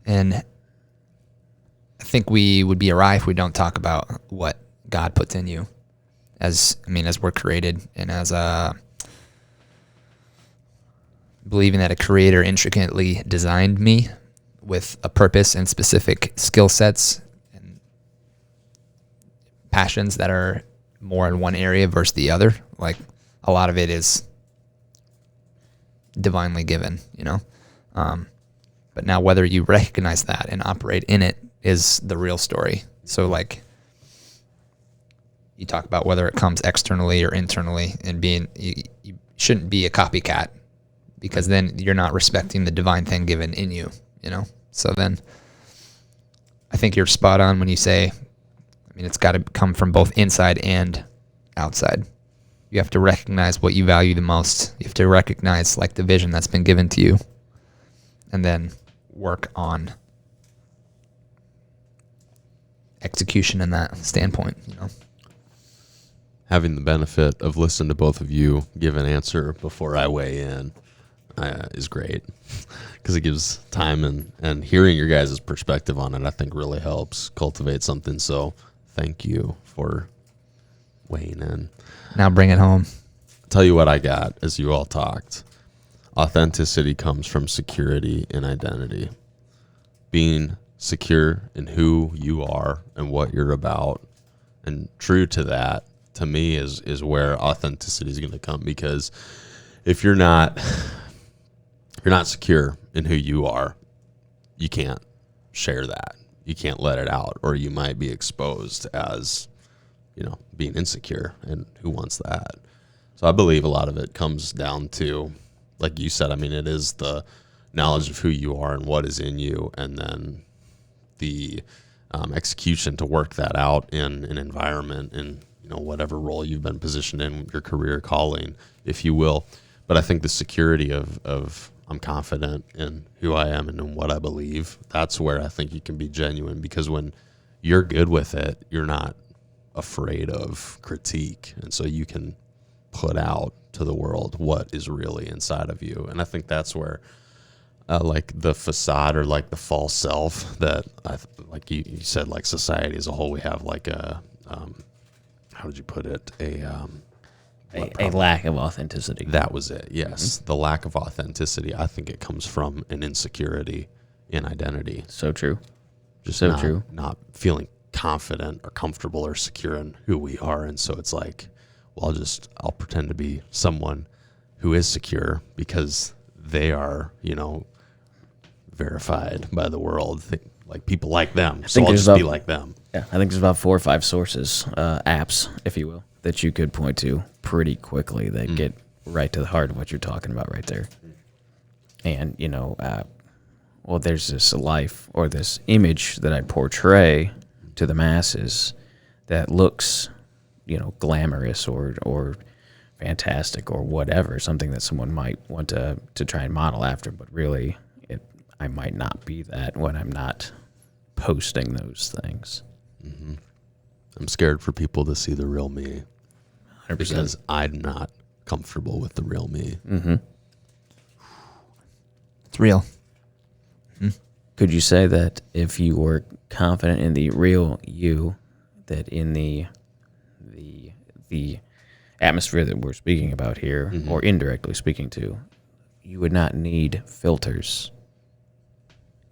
B: And I think we would be awry if we don't talk about what God puts in you as we're created, and as believing that a creator intricately designed me with a purpose and specific skill sets and passions that are more in one area versus the other. Like, a lot of it is divinely given, but now whether you recognize that and operate in it is the real story. So, like, you talk about whether it comes externally or internally, and you shouldn't be a copycat, because then you're not respecting the divine thing given in you, So then I think you're spot on when you say, it's got to come from both inside and outside. You have to recognize what you value the most. You have to recognize, like, the vision that's been given to you, and then work on execution in that standpoint,
C: Having the benefit of listening to both of you give an answer before I weigh in is great, because it gives time, and hearing your guys' perspective on it, I think, really helps cultivate something. So thank you for weighing in.
B: Now bring it home.
C: Tell you what I got as you all talked. Authenticity comes from security and identity. Being secure in who you are and what you're about, and true to that, to me, is where authenticity is going to come. Because if you're not secure in who you are, you can't share that. You can't let it out, or you might be exposed as, being insecure, and who wants that? So I believe a lot of it comes down to, like you said, it is the knowledge of who you are and what is in you, and then the execution to work that out in an environment, in whatever role you've been positioned in, your career calling, if you will. But I think the security of I'm confident in who I am and in what I believe, that's where I think you can be genuine, because when you're good with it, you're not afraid of critique, and so you can put out to the world what is really inside of you. And I think that's where like the facade, or like the false self that like you said, like society as a whole, we have like a how did you put it,
A: a lack of authenticity.
C: That was it. Yes. The lack of authenticity, I think it comes from an insecurity in identity.
A: So true.
C: Just
A: so true.
C: Not feeling confident or comfortable or secure in who we are. And so it's like, well, I'll pretend to be someone who is secure because they are, verified by the world. Like, people like them. So I'll just be like them.
A: Yeah. I think there's about 4 or 5 sources, apps, if you will, that you could point to pretty quickly that get right to the heart of what you're talking about right there. And, there's this life, or this image that I portray to the masses that looks, glamorous or fantastic or whatever, something that someone might want to try and model after, but really I might not be that when I'm not posting those things.
C: Mm-hmm. I'm scared for people to see the real me. 100%. Because I'm not comfortable with the real me.
A: Mm-hmm.
B: It's real.
A: Mm-hmm. Could you say that if you were confident in the real you, that in the atmosphere that we're speaking about here, or indirectly speaking to, you would not need filters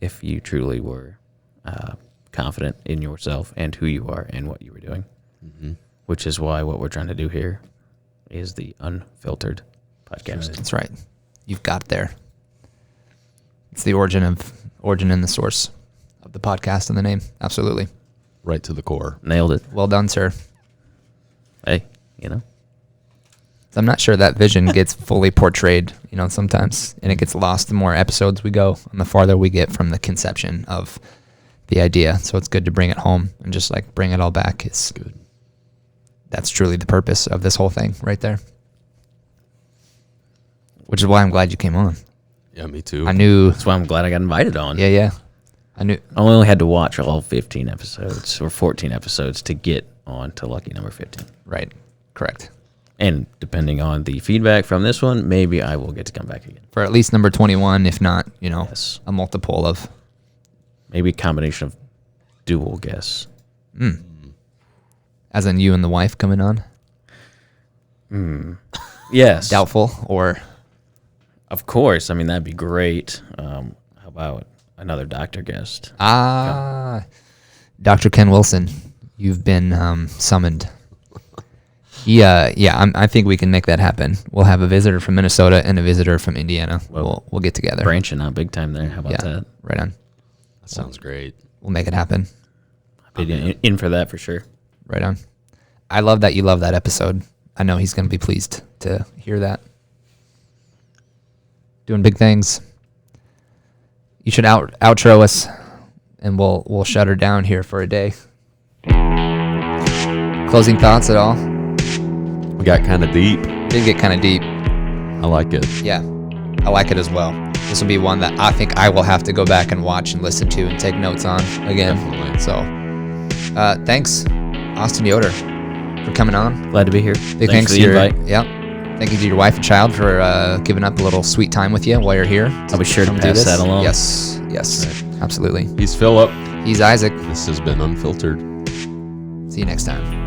A: if you truly were confident in yourself and who you are and what you were doing? Which is why what we're trying to do here is the Unfiltered Podcast.
B: That's right. You've got there. It's the origin and the source of the podcast and the name. Absolutely.
C: Right to the core.
A: Nailed it.
B: Well done, sir.
A: Hey,
B: So I'm not sure that vision gets fully portrayed, sometimes, and it gets lost the more episodes we go and the farther we get from the conception of the idea. So it's good to bring it home and just like bring it all back. It's good. That's truly the purpose of this whole thing right there. Which is why I'm glad you came on.
C: Yeah, me too.
B: I knew.
A: That's why I'm glad I got invited on.
B: Yeah. I knew.
A: I only had to watch all 15 episodes or 14 episodes to get on to lucky number 15.
B: Right. Correct.
A: And depending on the feedback from this one, maybe I will get to come back again.
B: For at least number 21, if not,
A: Yes.
B: a multiple of.
A: Maybe a combination of dual guess.
B: As in you and the wife coming on?
A: Yes.
B: Doubtful or.
A: Of course. I mean, that'd be great. How about another doctor guest?
B: Dr. Ken Wilson, you've been summoned. I think we can make that happen. We'll have a visitor from Minnesota and a visitor from Indiana.
A: Well,
B: We'll get together.
A: Branching out big time there. How about that?
B: Right on.
C: That sounds great.
B: We'll make it happen.
A: I'd be in for that for sure.
B: Right on. I love that you love that episode. I know he's going to be pleased to hear that. Doing big things. You should outro us, and we'll shut her down here for a day. Closing thoughts at all?
C: We got kind of deep.
B: Did get kind of deep.
C: I like it.
B: Yeah, I like it as well. This will be one that I think I will have to go back and watch and listen to and take notes on again.
C: Definitely.
B: So, thanks, Austin Yoder, for coming on.
A: Glad to be here.
B: Big
A: Thanks for
B: to
A: the
B: your
A: invite.
B: Yep. Thank you to your wife and child for giving up a little sweet time with you while you're here.
A: I'll be sure to
B: Come do
A: pass
B: this.
A: that along.
B: Yes, absolutely.
C: He's Philip.
B: He's Isaac.
C: This has been Unfiltered.
B: See you next time.